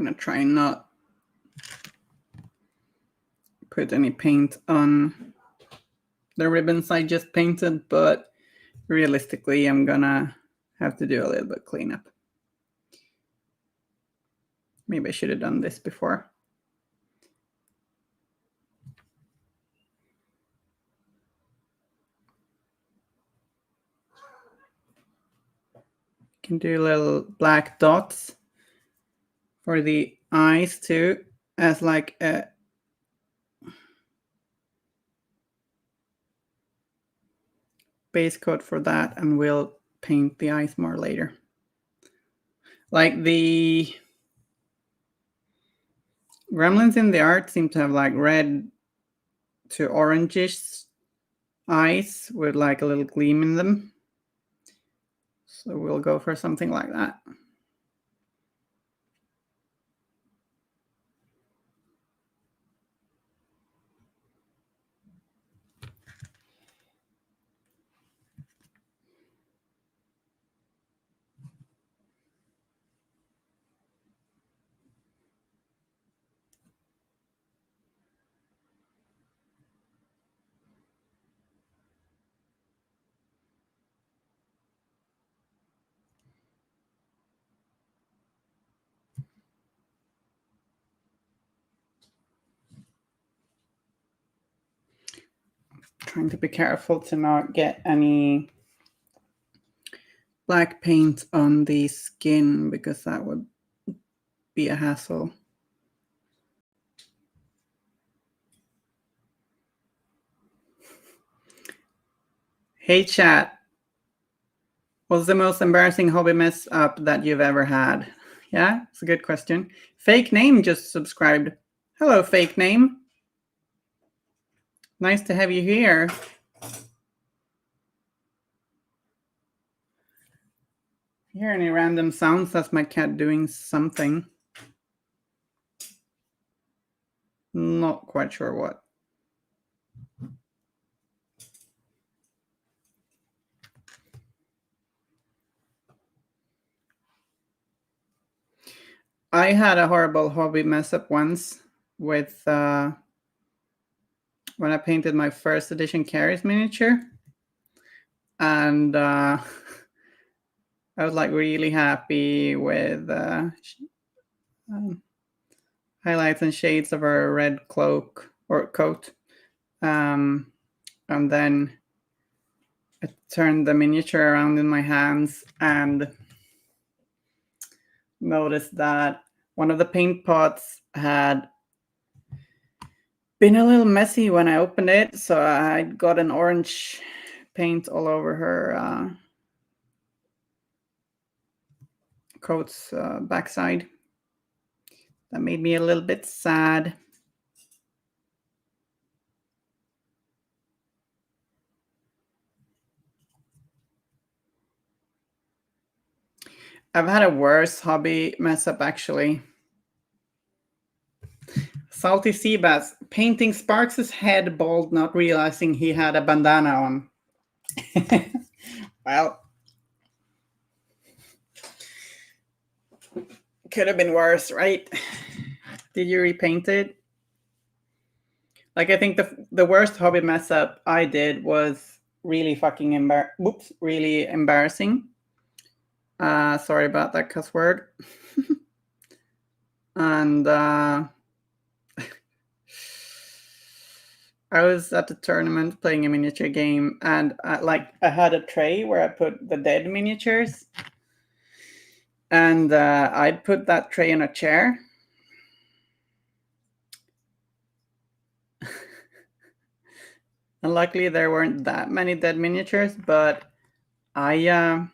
gonna try and not put any paint on the ribbons I just painted, but realistically, I'm gonna have to do a little bit cleanup. Maybe I should have done this before. Can do little black dots for the eyes too, as like a base coat for that, and we'll paint the eyes more later. Like the gremlins in the art seem to have like red to orangish eyes with like a little gleam in them. So we'll go for something like that. Trying to be careful to not get any black paint on the skin, because that would be a hassle. Hey chat, what's the most embarrassing hobby mess up that you've ever had? Yeah, it's a good question. Fake name just subscribed. Hello, fake name. Nice to have you here. If you hear any random sounds, that's my cat doing something. Not quite sure what. I had a horrible hobby mess up once with when I painted my first edition Carrie's miniature. And I was like really happy with highlights and shades of her red cloak or coat. And then I turned the miniature around in my hands and noticed that one of the paint pots had been a little messy when I opened it. So I got an orange paint all over her coat's backside. That made me a little bit sad. I've had a worse hobby mess up, actually. Salty Seabass painting Sparks' head bald, not realizing he had a bandana on. Well, could have been worse, right? Did you repaint it? Like, I think the worst hobby mess up I did was really fucking really embarrassing. Sorry about that cuss word. And I was at the tournament playing a miniature game, and I had a tray where I put the dead miniatures, and I put that tray in a chair. And luckily there weren't that many dead miniatures, but I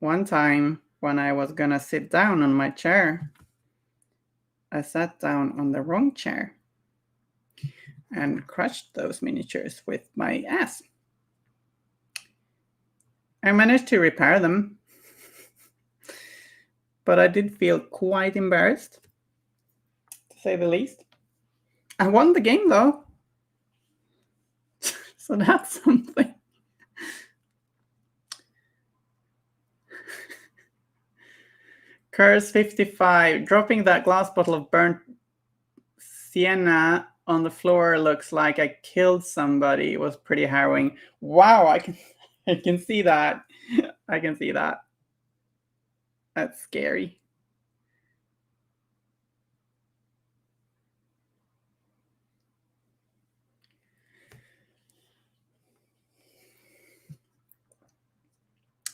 one time when I was gonna sit down on my chair, I sat down on the wrong chair and crushed those miniatures with my ass. I managed to repair them, but I did feel quite embarrassed, to say the least. I won the game though, so that's something. Curse 55. Dropping that glass bottle of burnt sienna on the floor looks like I killed somebody. It was pretty harrowing. Wow, I can see that. I can see that. That's scary.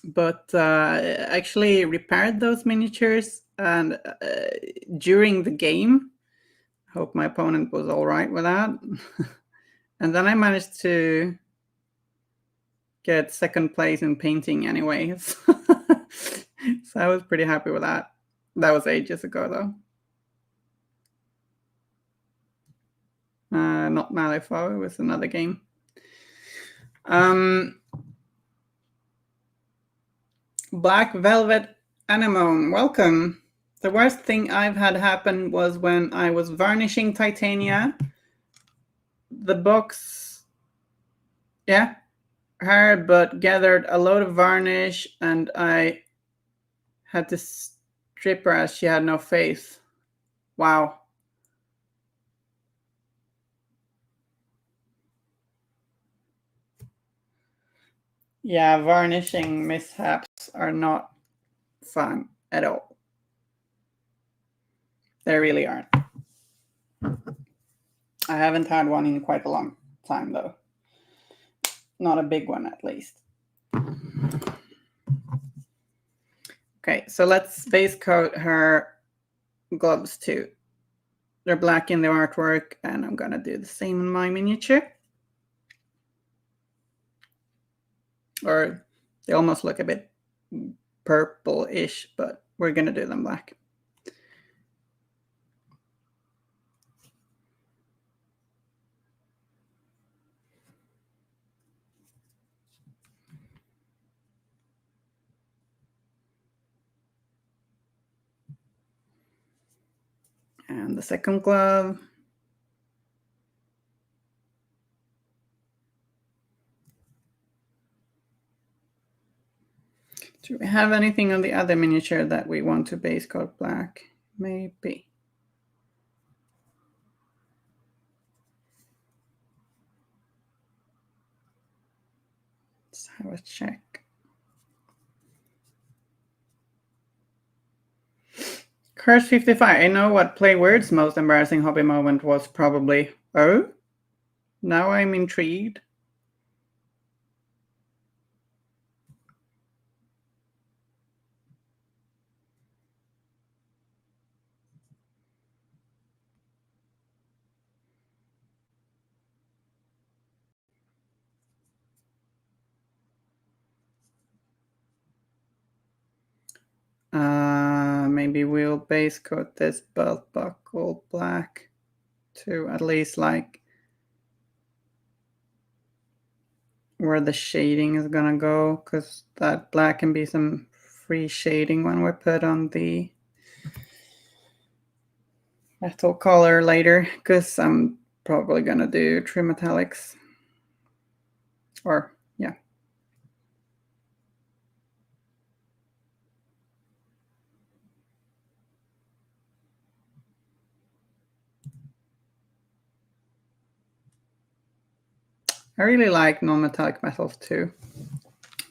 But actually repaired those miniatures, and during the game, I hope my opponent was all right with that. And then I managed to get second place in painting anyways. So I was pretty happy with that. That was ages ago though. Not Malifaux, it was another game. Black Velvet Anemone, welcome. The worst thing I've had happen was when I was varnishing Titania. The box, yeah, hard, but gathered a load of varnish, and I had to strip her as she had no face. Wow. Yeah, varnishing mishaps are not fun at all. They really aren't. I haven't had one in quite a long time, though. Not a big one, at least. Okay, so let's base coat her gloves too. They're black in the artwork, and I'm gonna do the same in my miniature. Or they almost look a bit purple-ish, but we're gonna do them black. And the second glove. Do we have anything on the other miniature that we want to base coat black? Maybe. Let's have a check. Curse 55. I know what Play Weird's most embarrassing hobby moment was probably. Oh? Now I'm intrigued. Maybe we'll base coat this belt buckle black to at least like where the shading is gonna go, because that black can be some free shading when we put on the metal color later, because I'm probably gonna do true metallics. Or yeah. I really like non-metallic metals too.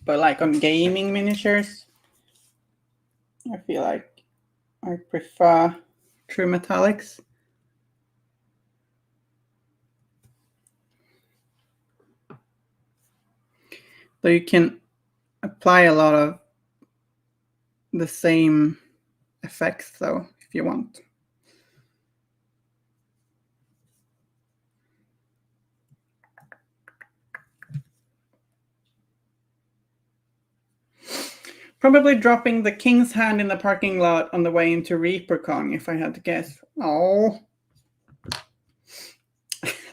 But like on gaming miniatures, I feel like I prefer true metallics. So you can apply a lot of the same effects though, if you want. Probably dropping the king's hand in the parking lot on the way into ReaperCon, if I had to guess. Oh.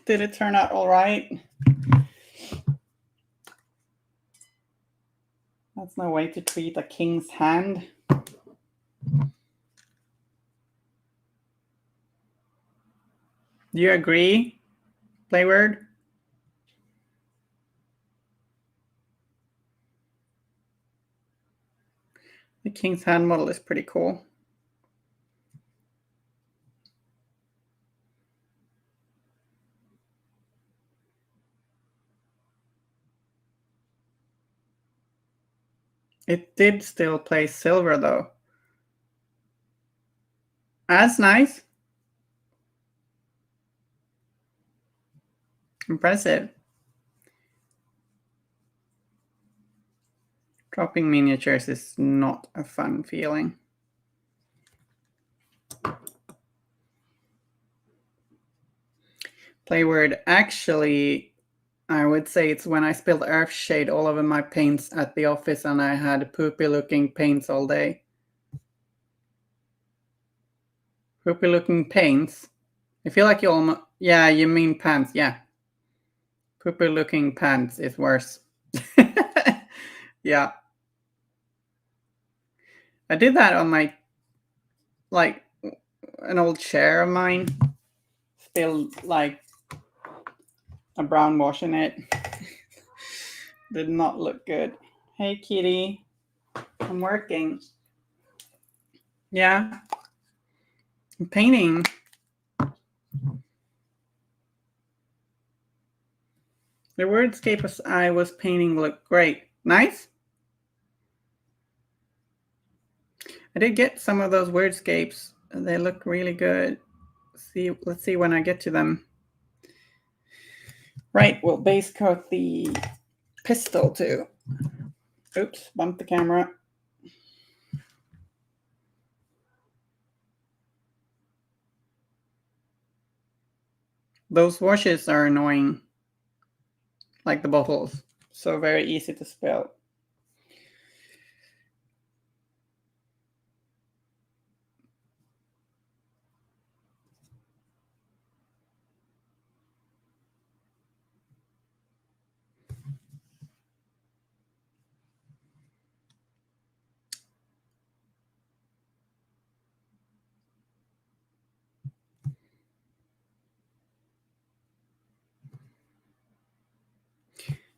Did it turn out all right? That's no way to treat a king's hand. Do you agree, Playword? The king's hand model is pretty cool. It did still play silver though. That's nice. Impressive. Dropping miniatures is not a fun feeling. Playword, actually, I would say it's when I spilled Earthshade all over my paints at the office and I had poopy looking paints all day. Poopy looking paints? I feel like you almost, yeah, you mean pants, yeah. Poopy looking pants is worse. Yeah. I did that on my, like, an old chair of mine. Spilled, like, a brown wash in it. Did not look good. Hey, kitty. I'm working. Yeah. I'm painting. The wordscape I was painting looked great. Nice? I did get some of those wordscapes. They look really good. Let's see when I get to them. Right, we'll base coat the pistol too. Oops, bumped the camera. Those washes are annoying, like the bottles. So very easy to spill.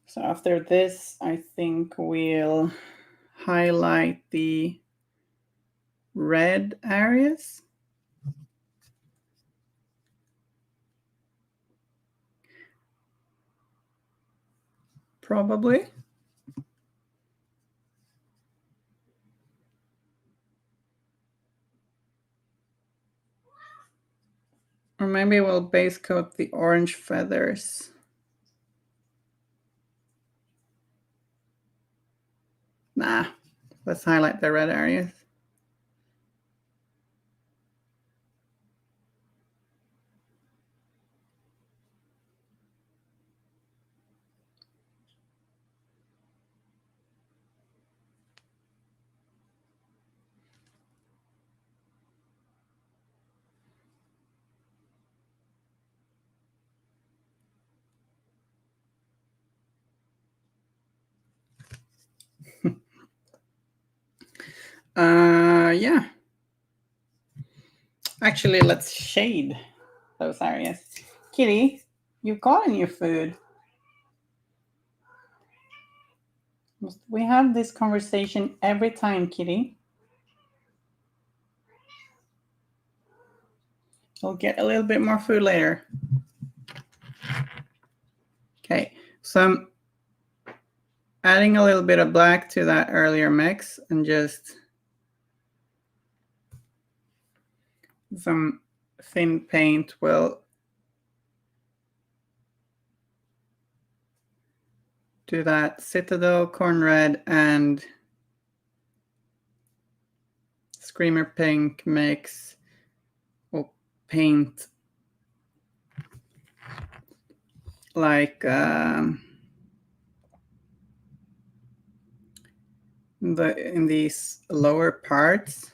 So after this, I think we'll highlight the red areas. Probably. Or maybe we'll base coat the orange feathers. Nah, let's highlight the red areas. Yeah. Actually, let's shade those areas. Kitty, you've gotten your food. We have this conversation every time, Kitty. We'll get a little bit more food later. Okay, so I'm adding a little bit of black to that earlier mix and just some thin paint will do that Citadel, Corn Red, and Screamer Pink mix. Will paint like in these lower parts,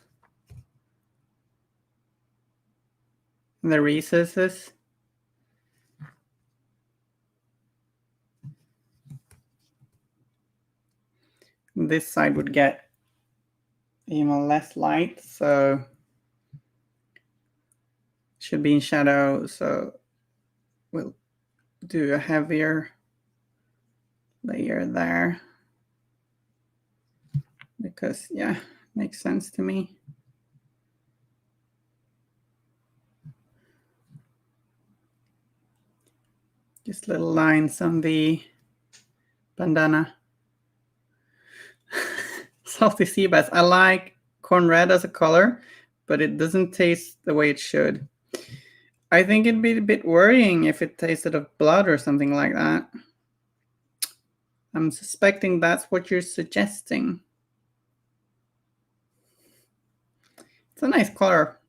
the recesses. This side would get even less light, so should be in shadow, so we'll do a heavier layer there because yeah, makes sense to me. Just little lines on the bandana. Salty sea bass. I like corn red as a color, but it doesn't taste the way it should. I think it'd be a bit worrying if it tasted of blood or something like that. I'm suspecting that's what you're suggesting. It's a nice color.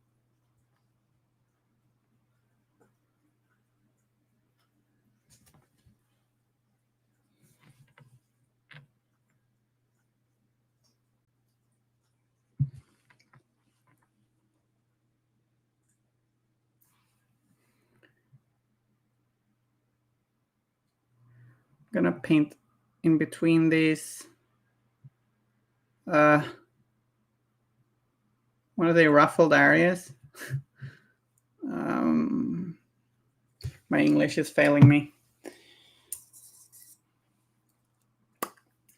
I'm gonna paint in between these. What are they, ruffled areas? My English is failing me.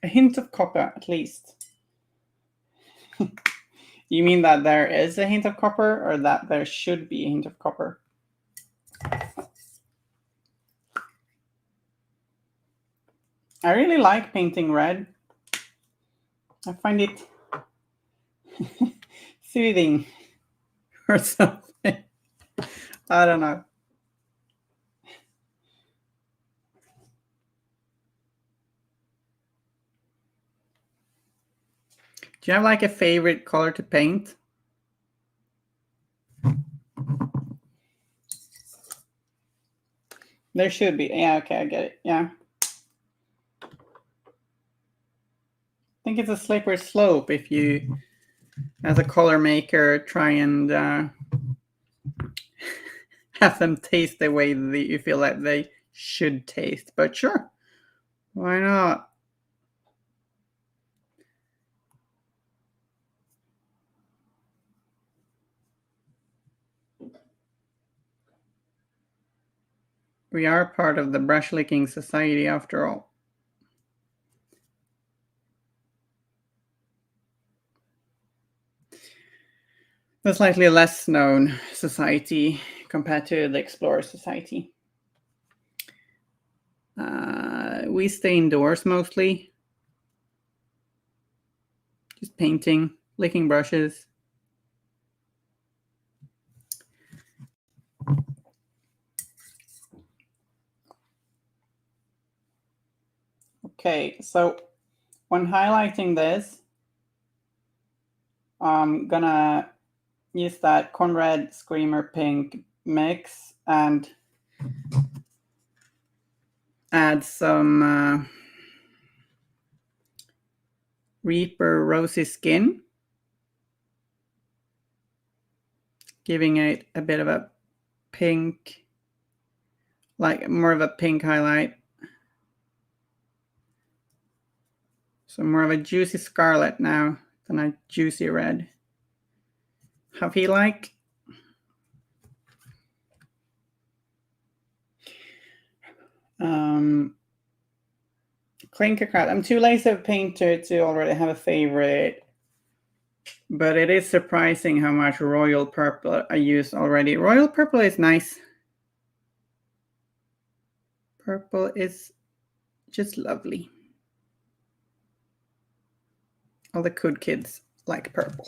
A hint of copper, at least. You mean that there is a hint of copper, or that there should be a hint of copper? I really like painting red. I find it soothing or something. I don't know. Do you have like a favorite color to paint? There should be. Yeah, okay, I get it. Yeah. I think it's a slippery slope if you, as a color maker, try and have them taste the way that you feel like they should taste. But sure, why not? We are part of the brush licking society after all. The slightly less known society compared to the Explorer Society. We stay indoors mostly. Just painting, licking brushes. Okay, so when highlighting this, I'm gonna use that corn red screamer pink mix and add some Reaper Rosy Skin, giving it a bit of a pink, like more of a pink highlight. So more of a juicy scarlet now than a juicy red. How feel like? Clinker Craft. I'm too lazy of painter to already have a favorite, but it is surprising how much Royal Purple I use already. Royal Purple is nice. Purple is just lovely. All the good kids like purple.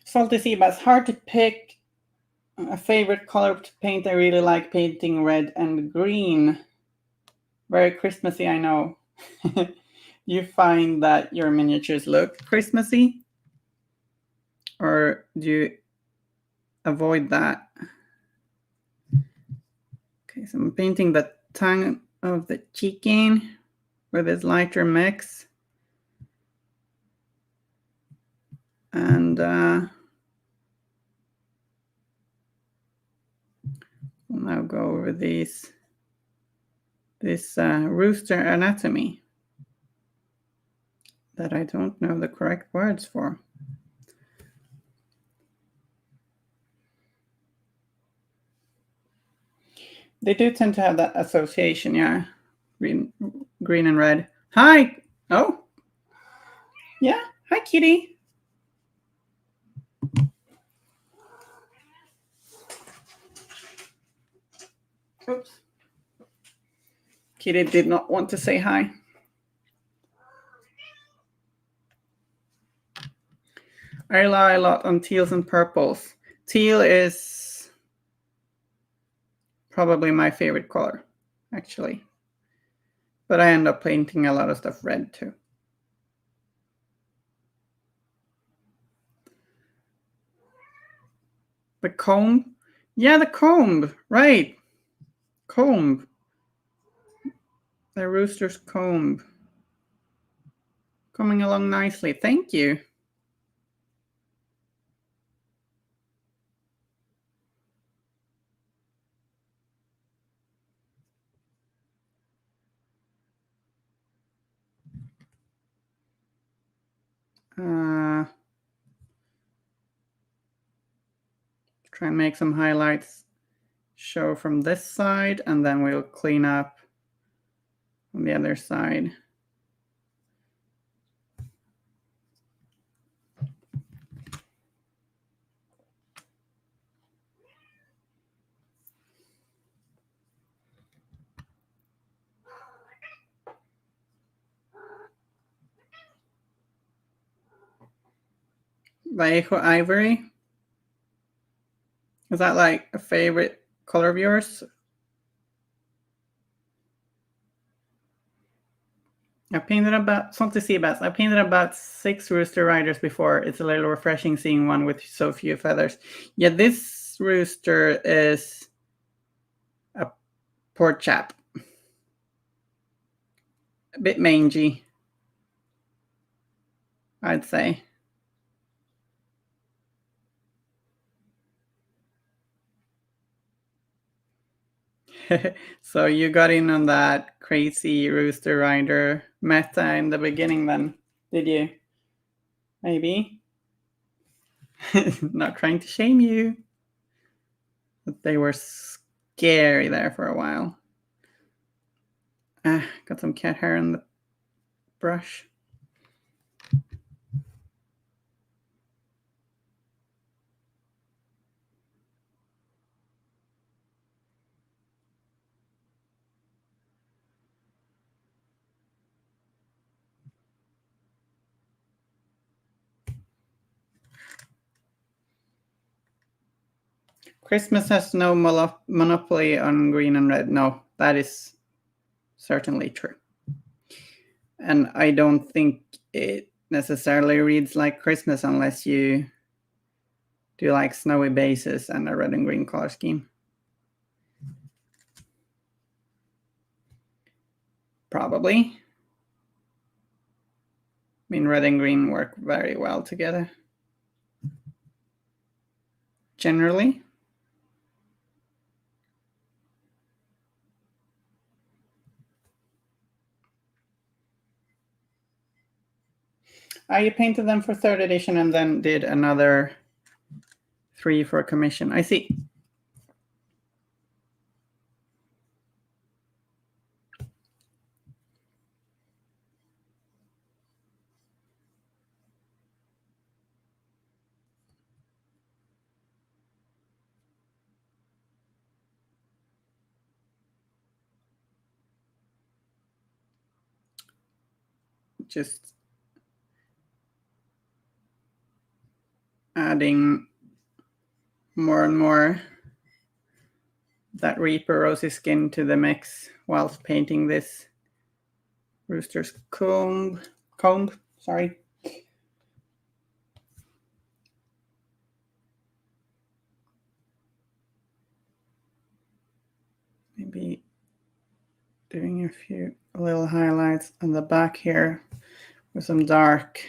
Salty sea bass. Hard to pick a favorite color to paint. I really like painting red and green. Very Christmassy, I know. You find that your miniatures look Christmassy? Or do you avoid that? Okay, so I'm painting the tongue of the chicken with this lighter mix. And we'll now go over this rooster anatomy that I don't know the correct words for. They do tend to have that association, yeah. Green and red. Hi! Oh! Yeah, hi kitty. Oops. Kitty did not want to say hi. I rely a lot on teals and purples. Teal is probably my favorite color, actually. But I end up painting a lot of stuff red too. The comb? Yeah, the comb, right. Comb. The rooster's comb. Coming along nicely. Thank you. Try and make some highlights show from this side, and then we'll clean up on the other side. Bayou Ivory. Is that like a favorite color of yours? I painted about something to see about. I painted about 6 Rooster Riders before. It's a little refreshing seeing one with so few feathers. Yeah, this rooster is a poor chap. A bit mangy, I'd say. So you got in on that crazy Rooster Rider meta in the beginning then, did you? Maybe? Not trying to shame you. But they were scary there for a while. Got some cat hair in the brush. Christmas has no monopoly on green and red. No, that is certainly true. And I don't think it necessarily reads like Christmas unless you do like snowy bases and a red and green color scheme. Probably. I mean, red and green work very well together. Generally. I painted them for 3rd edition and then did another 3 for commission. I see. Just adding more and more that Reaper Rosy skin to the mix whilst painting this rooster's comb. Sorry. Maybe doing a few little highlights on the back here with some dark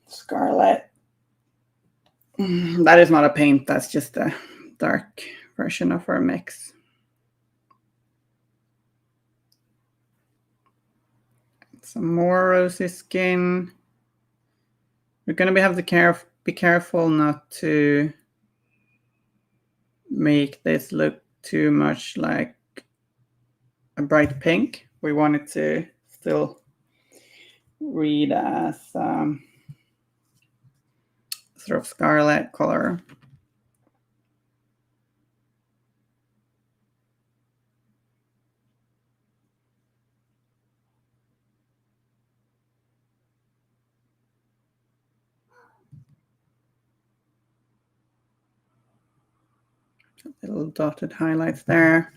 scarlet. That is not a paint, that's just a dark version of our mix. Some more rosy skin. We're going to have to be careful not to make this look too much like a bright pink. We want it to still read as sort of scarlet color. Little dotted highlights there.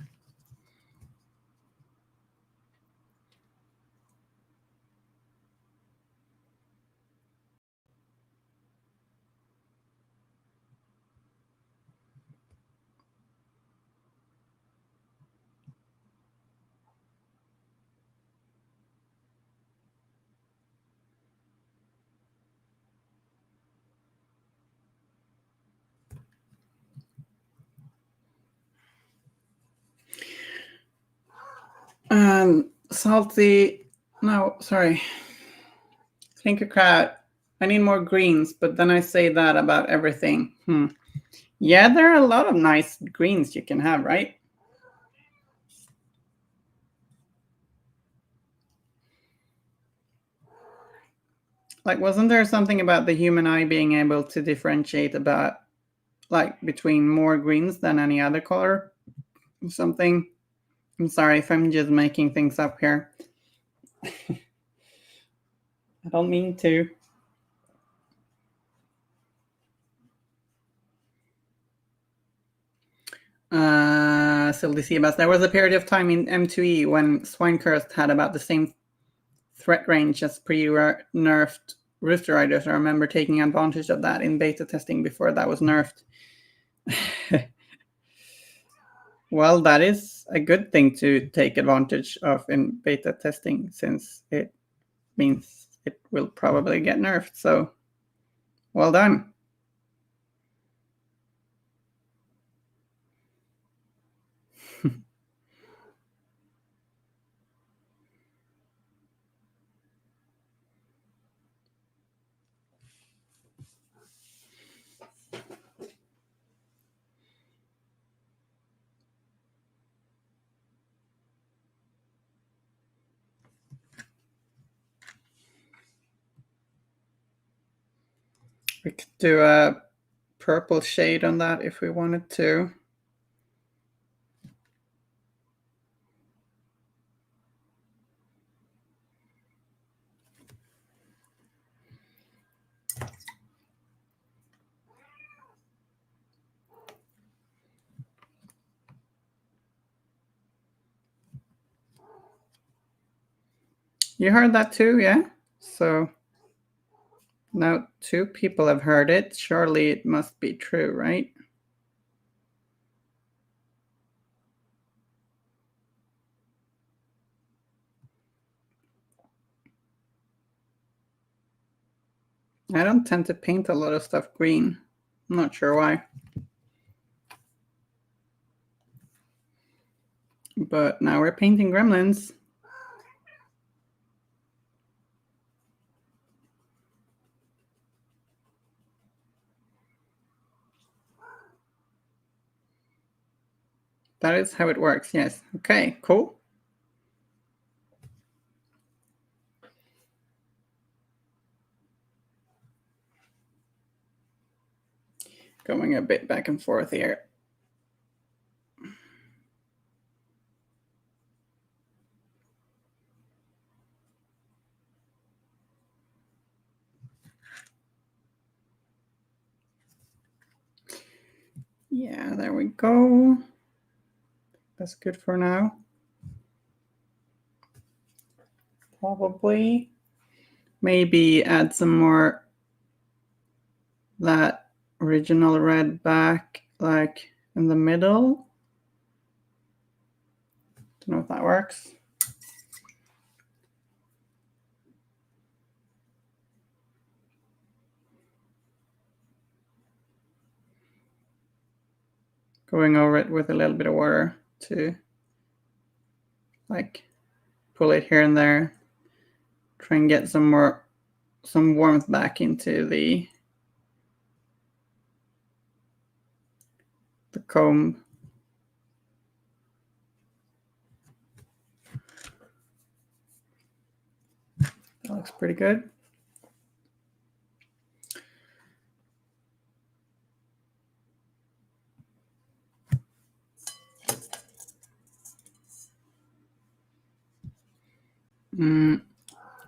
Salty, no, sorry. Think a crowd. I need more greens, but then I say that about everything. Yeah, there are a lot of nice greens you can have, right? Like, wasn't there something about the human eye being able to differentiate about, like, between more greens than any other color? Something. I'm sorry if I'm just making things up here. I don't mean to. Silly Seabass. There was a period of time in M2E when Swinecurse had about the same threat range as pre-nerfed Rooster Riders. I remember taking advantage of that in beta testing before that was nerfed. Well, that is a good thing to take advantage of in beta testing, since it means it will probably get nerfed. So, well done. We could do a purple shade on that if we wanted to. You heard that too, yeah? So now 2 people have heard it. Surely it must be true, right? I don't tend to paint a lot of stuff green. I'm not sure why. But now we're painting gremlins. That is how it works, yes. Okay, cool. Going a bit back and forth here. Yeah, there we go. That's good for now. Probably. Maybe add some more that original red back, like in the middle. Don't know if that works. Going over it with a little bit of water to like pull it here and there. Try and get some warmth back into the comb. That looks pretty good.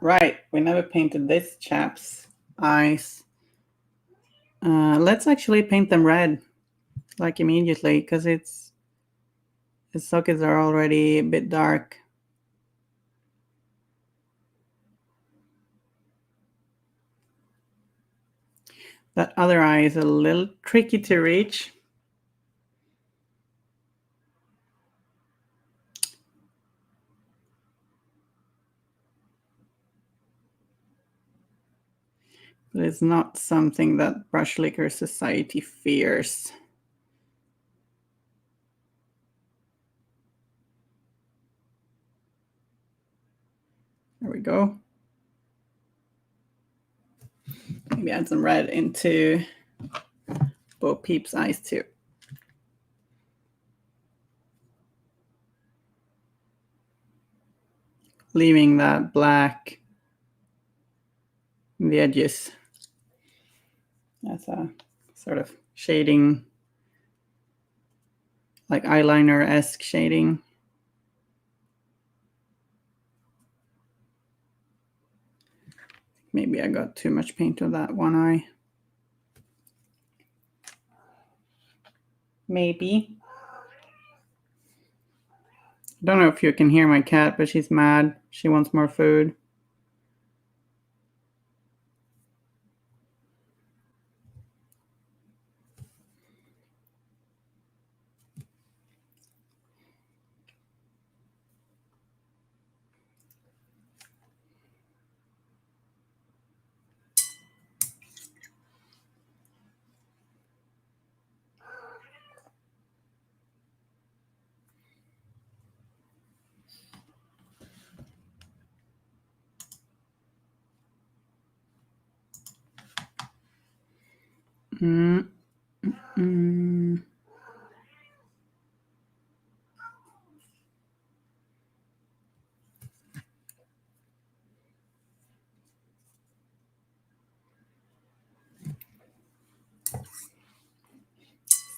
Right, we never painted this chap's eyes. Let's actually paint them red. like immediately because its sockets are already a bit dark. That other eye is a little tricky to reach. But it's not something that Brush Licker Society fears. There we go. Maybe add some red into Bo Peep's eyes too. Leaving that black in the edges. That's a sort of shading, like eyeliner-esque shading. Maybe I got too much paint on that one eye. Maybe. I don't know if you can hear my cat, but she's mad. She wants more food. Let's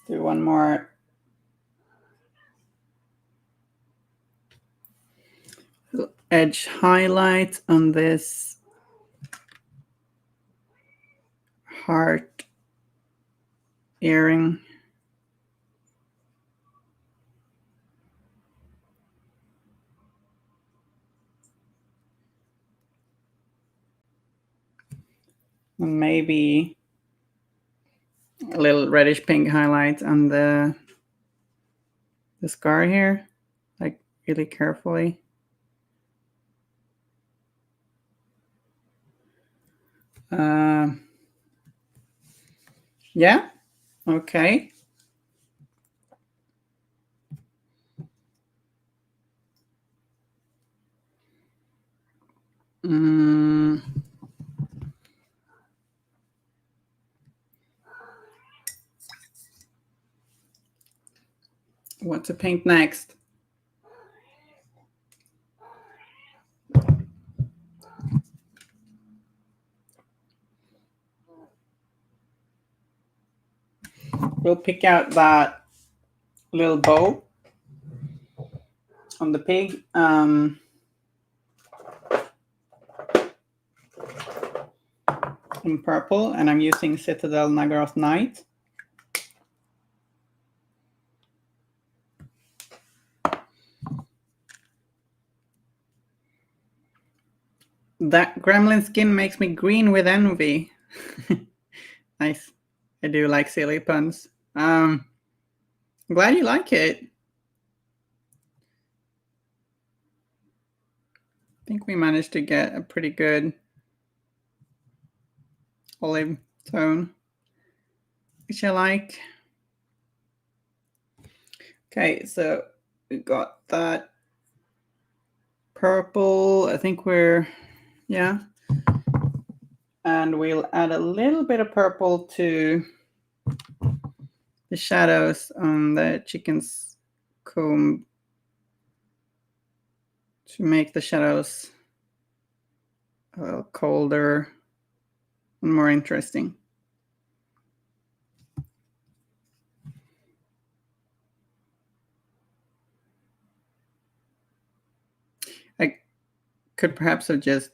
do one more. Edge highlight on this heart earring. And maybe a little reddish pink highlight on the scar here, like really carefully. Yeah, okay. What to paint next? We'll pick out that little bow on the pig. In purple, and I'm using Citadel Nagaroth Night. That gremlin skin makes me green with envy. Nice. I do like silly puns. I'm glad you like it. I think we managed to get a pretty good olive tone, which I like. Okay, so we got that purple. I think yeah. And we'll add a little bit of purple to the shadows on the chicken's comb to make the shadows a little colder and more interesting. I could perhaps have just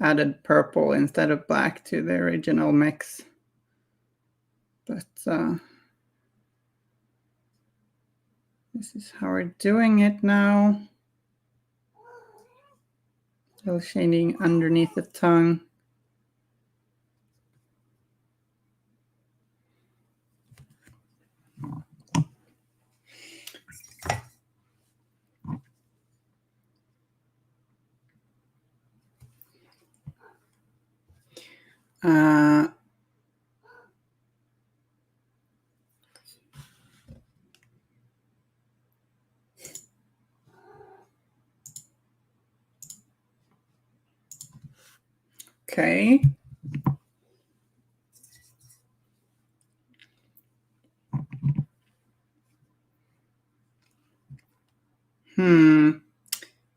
added purple instead of black to the original mix. But this is how we're doing it now. A little shading underneath the tongue. Okay.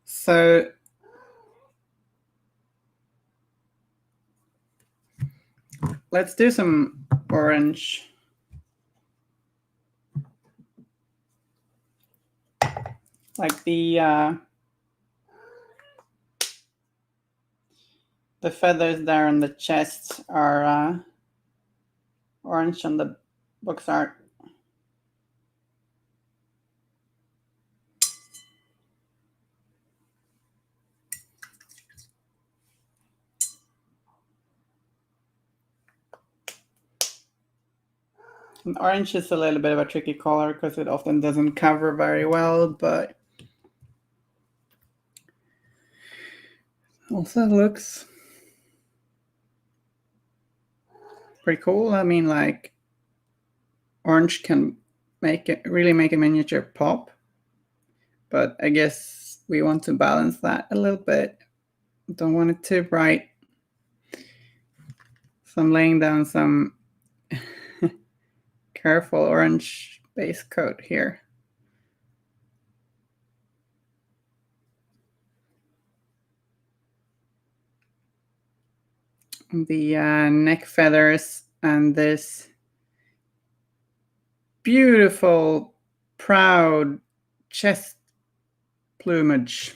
So let's do some orange. Like the feathers there on the chest are orange on the box art. And orange is a little bit of a tricky color because it often doesn't cover very well, but also looks pretty cool. I mean, like, orange can really make a miniature pop, but I guess we want to balance that a little bit. Don't want it too bright. So I'm laying down some careful orange base coat here. The neck feathers and this beautiful, proud chest plumage.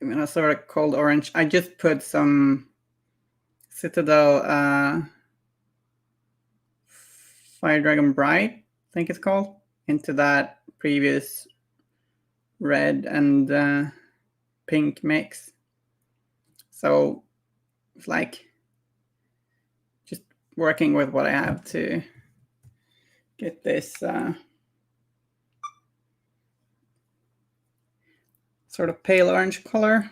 A sort of cold orange. I just put some Citadel Fire Dragon Bright, I think it's called, into that previous red and pink mix. So it's like just working with what I have to get this sort of pale orange color.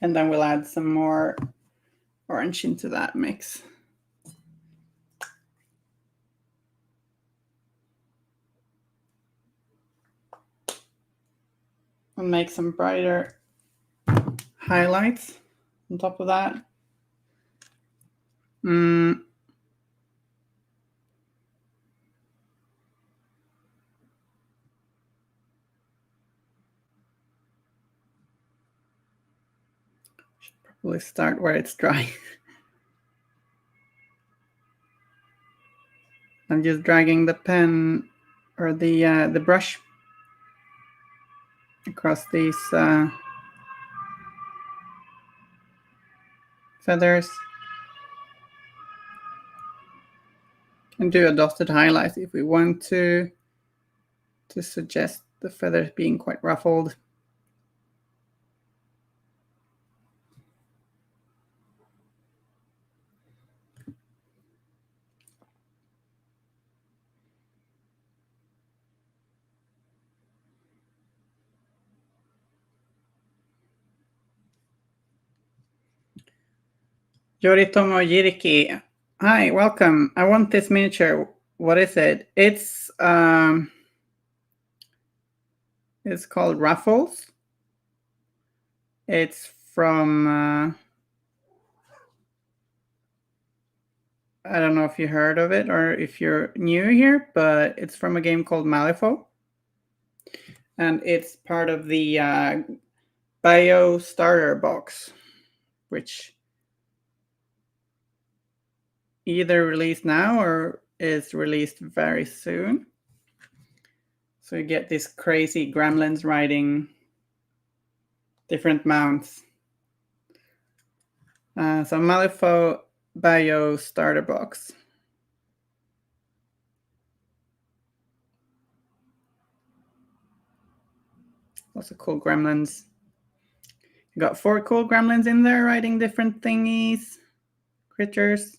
And then we'll add some more orange into that mix. And make some brighter highlights on top of that. Should probably start where it's dry. I'm just dragging the pen or the brush across these feathers. And do a dotted highlight if we want to suggest the feathers being quite ruffled. Yoritomo Jiriki. Hi, welcome. I want this miniature. What is it? It's It's called Ruffles. It's from, I don't know if you heard of it or if you're new here, but it's from a game called Malifaux. And it's part of the Bayou starter box, which either released now or is released very soon. So you get these crazy gremlins riding different mounts. So Malifaux Bayou starter box. Lots of cool gremlins. You got 4 cool gremlins in there riding different thingies, critters.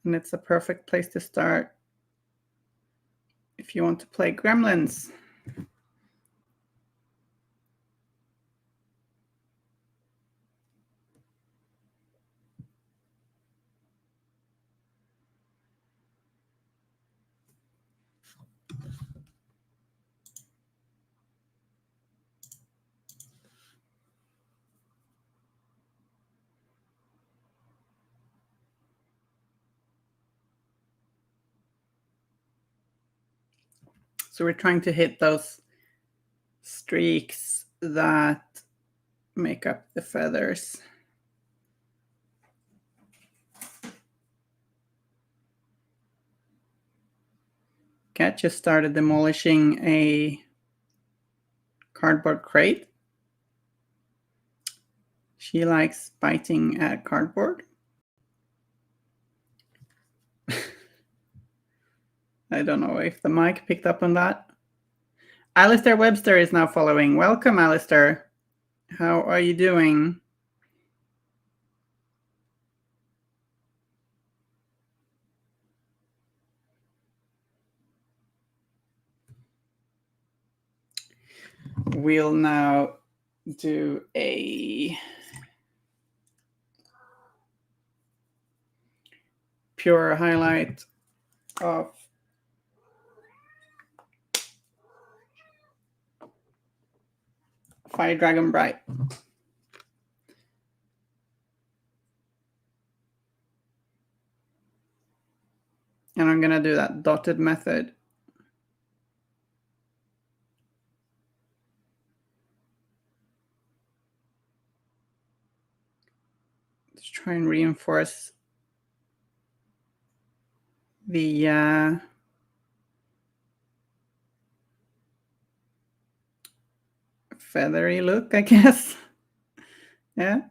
And it's a perfect place to start if you want to play gremlins. So we're trying to hit those streaks that make up the feathers. Cat just started demolishing a cardboard crate. She likes biting at cardboard. I don't know if the mic picked up on that. Alistair Webster is now following. Welcome, Alistair. How are you doing? We'll now do a pure highlight of Fire Dragon Bright. And I'm going to do that dotted method. Let's try and reinforce the feathery look, I guess. Yeah.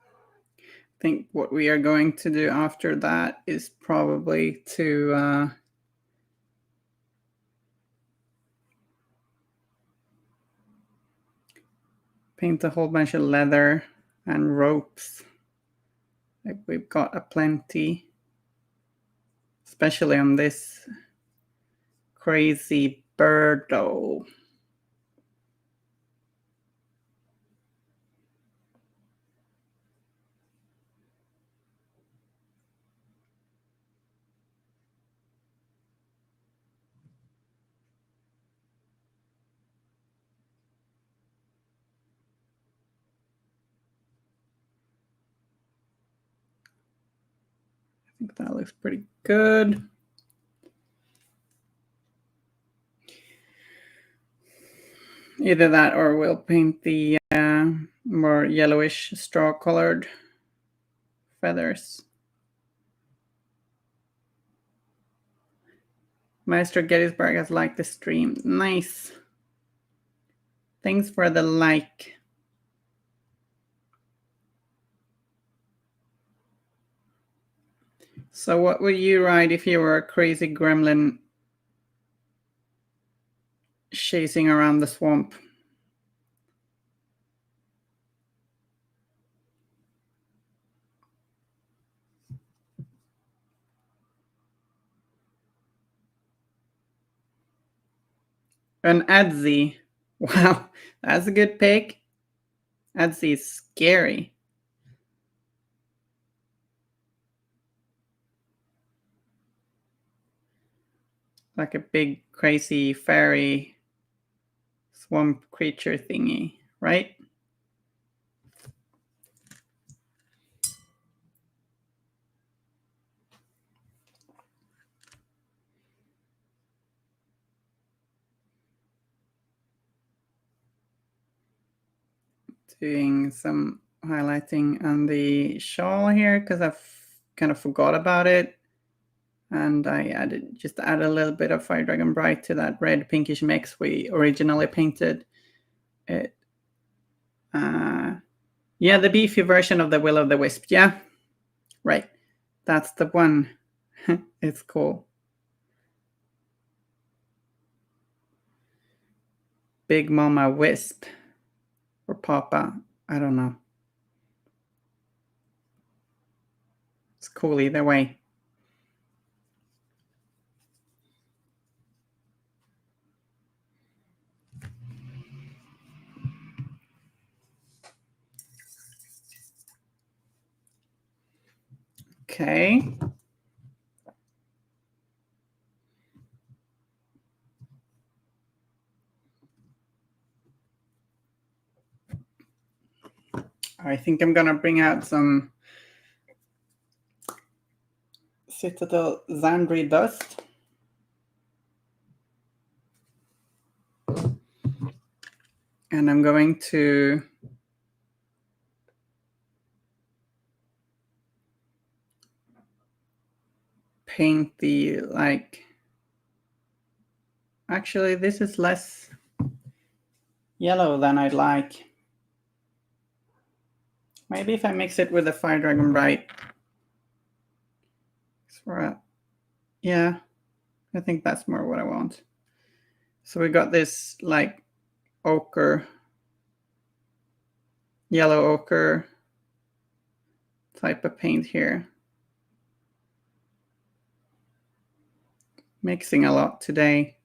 I think what we are going to do after that is probably to paint a whole bunch of leather and ropes. Like we've got a plenty, especially on this crazy birdo. I think that looks pretty good. Either that or we'll paint the more yellowish straw colored feathers. Maestro Gettysburg has liked the stream. Nice. Thanks for the like. So what would you ride if you were a crazy gremlin chasing around the swamp? An Adzi. Wow, that's a good pick. Adzi is scary. like a big crazy fairy swamp creature thingy, right? Doing some highlighting on the shawl here because I've kind of forgot about it. And I just added a little bit of Fire Dragon Bright to that red pinkish mix we originally painted it. Yeah, the beefy version of the Will of the Wisp. Yeah, right. That's the one. It's cool. Big Mama Wisp or Papa. I don't know. It's cool either way. Okay. I think I'm gonna bring out some Citadel Zandri dust. And I'm going to paint the, like, actually this is less yellow than I'd like. Maybe if I mix it with the Fire Dragon Bright. Yeah, I think that's more what I want. So we got this like ochre, yellow ochre type of paint here. Mixing a lot today.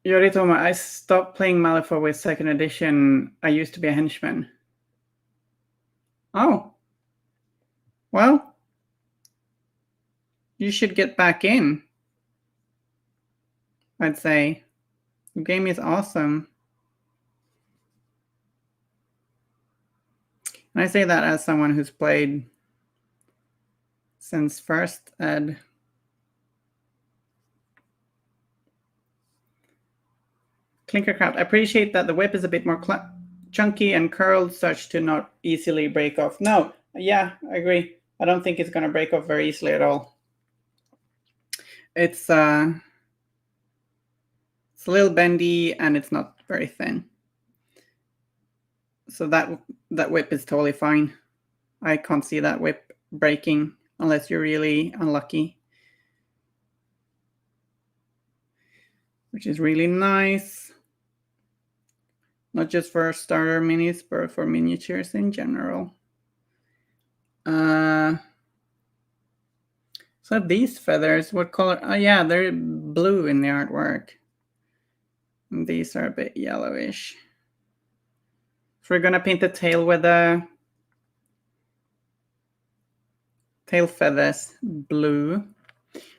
Yoritoma, I stopped playing Malifaux with 2nd edition. I used to be a henchman. Oh. Well, you should get back in. I'd say. The game is awesome. And I say that as someone who's played since 1st ed. Clinkercraft, I appreciate that the whip is a bit more chunky and curled such to not easily break off. No, yeah, I agree. I don't think it's going to break off very easily at all. It's a little bendy and it's not very thin. So that whip is totally fine. I can't see that whip breaking unless you're really unlucky. Which is really nice. Not just for starter minis, but for miniatures in general. So these feathers, what color? Oh yeah, they're blue in the artwork. And these are a bit yellowish. So we're gonna paint the tail with the tail feathers blue,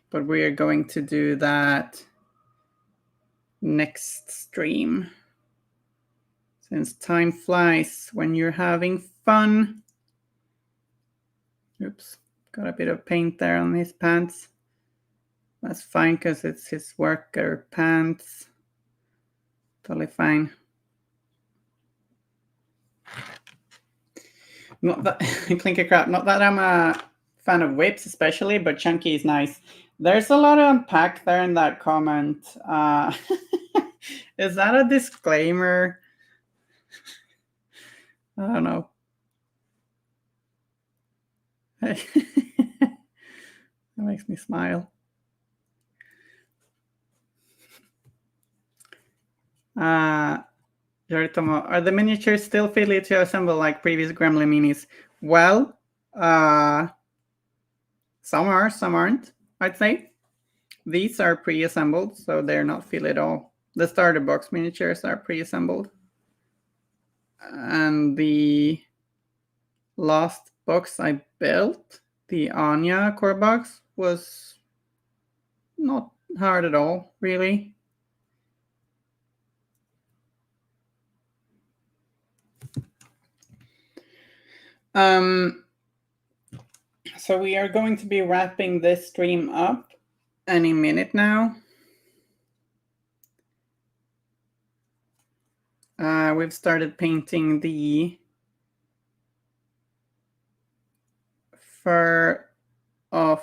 but we are going to do that next stream. Since time flies when you're having fun. Oops, got a bit of paint there on his pants. That's fine because it's his worker pants. Totally fine. Not that Clinker crap. Not that I'm a fan of whips, especially, but chunky is nice. There's a lot to unpack there in that comment. Is that a disclaimer? I don't know. That makes me smile. Yoritomo, are the miniatures still fiddly to assemble like previous Gremlin minis? Well, some are, some aren't, I'd say. These are pre-assembled, so they're not fiddly at all. The starter box miniatures are pre-assembled. And the last box I built, the Anya core box was not hard at all, really. So we are going to be wrapping this stream up any minute now. We've started painting the fur of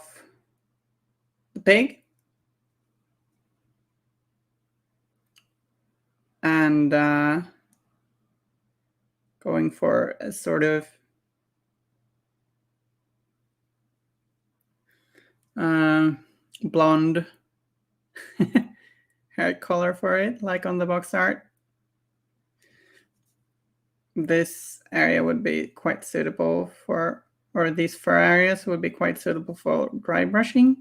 the pig. And going for a sort of blonde hair color for it, like on the box art. This area would be quite suitable for, or these fur areas would be quite suitable for dry brushing,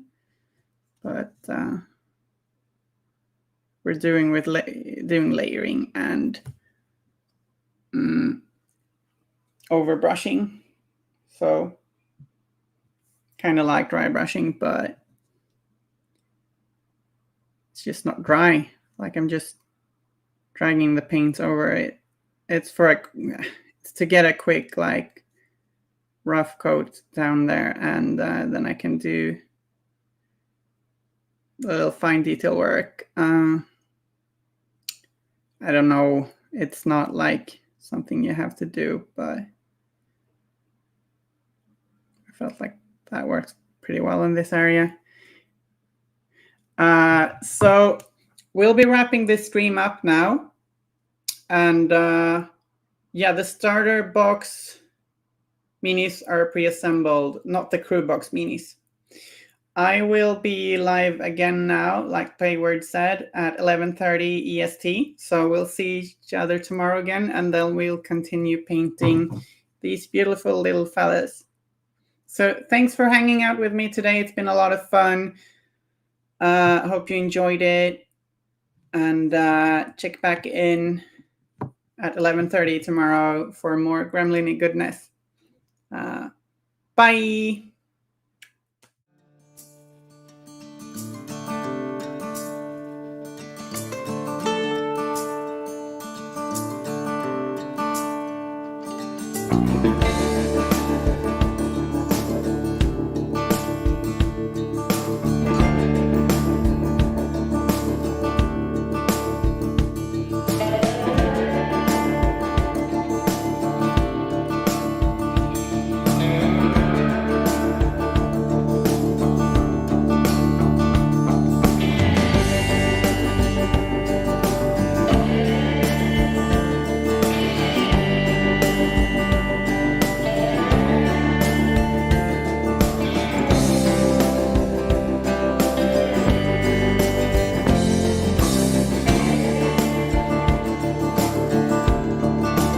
but we're doing layering and over brushing, so kind of like dry brushing, but it's just not dry. Like I'm just dragging the paint over it. It's to get a quick like rough coat down there, and then I can do a little fine detail work. I don't know. It's not like something you have to do, but I felt like that works pretty well in this area. So we'll be wrapping this stream up now. And yeah, the starter box minis are pre-assembled, not the crew box minis. I will be live again now, like Payward said, at 11:30 EST. So we'll see each other tomorrow again, and then we'll continue painting these beautiful little fellas. So thanks for hanging out with me today. It's been a lot of fun. Hope you enjoyed it. And check back in at 11:30 tomorrow for more Gremlin-y goodness. Bye.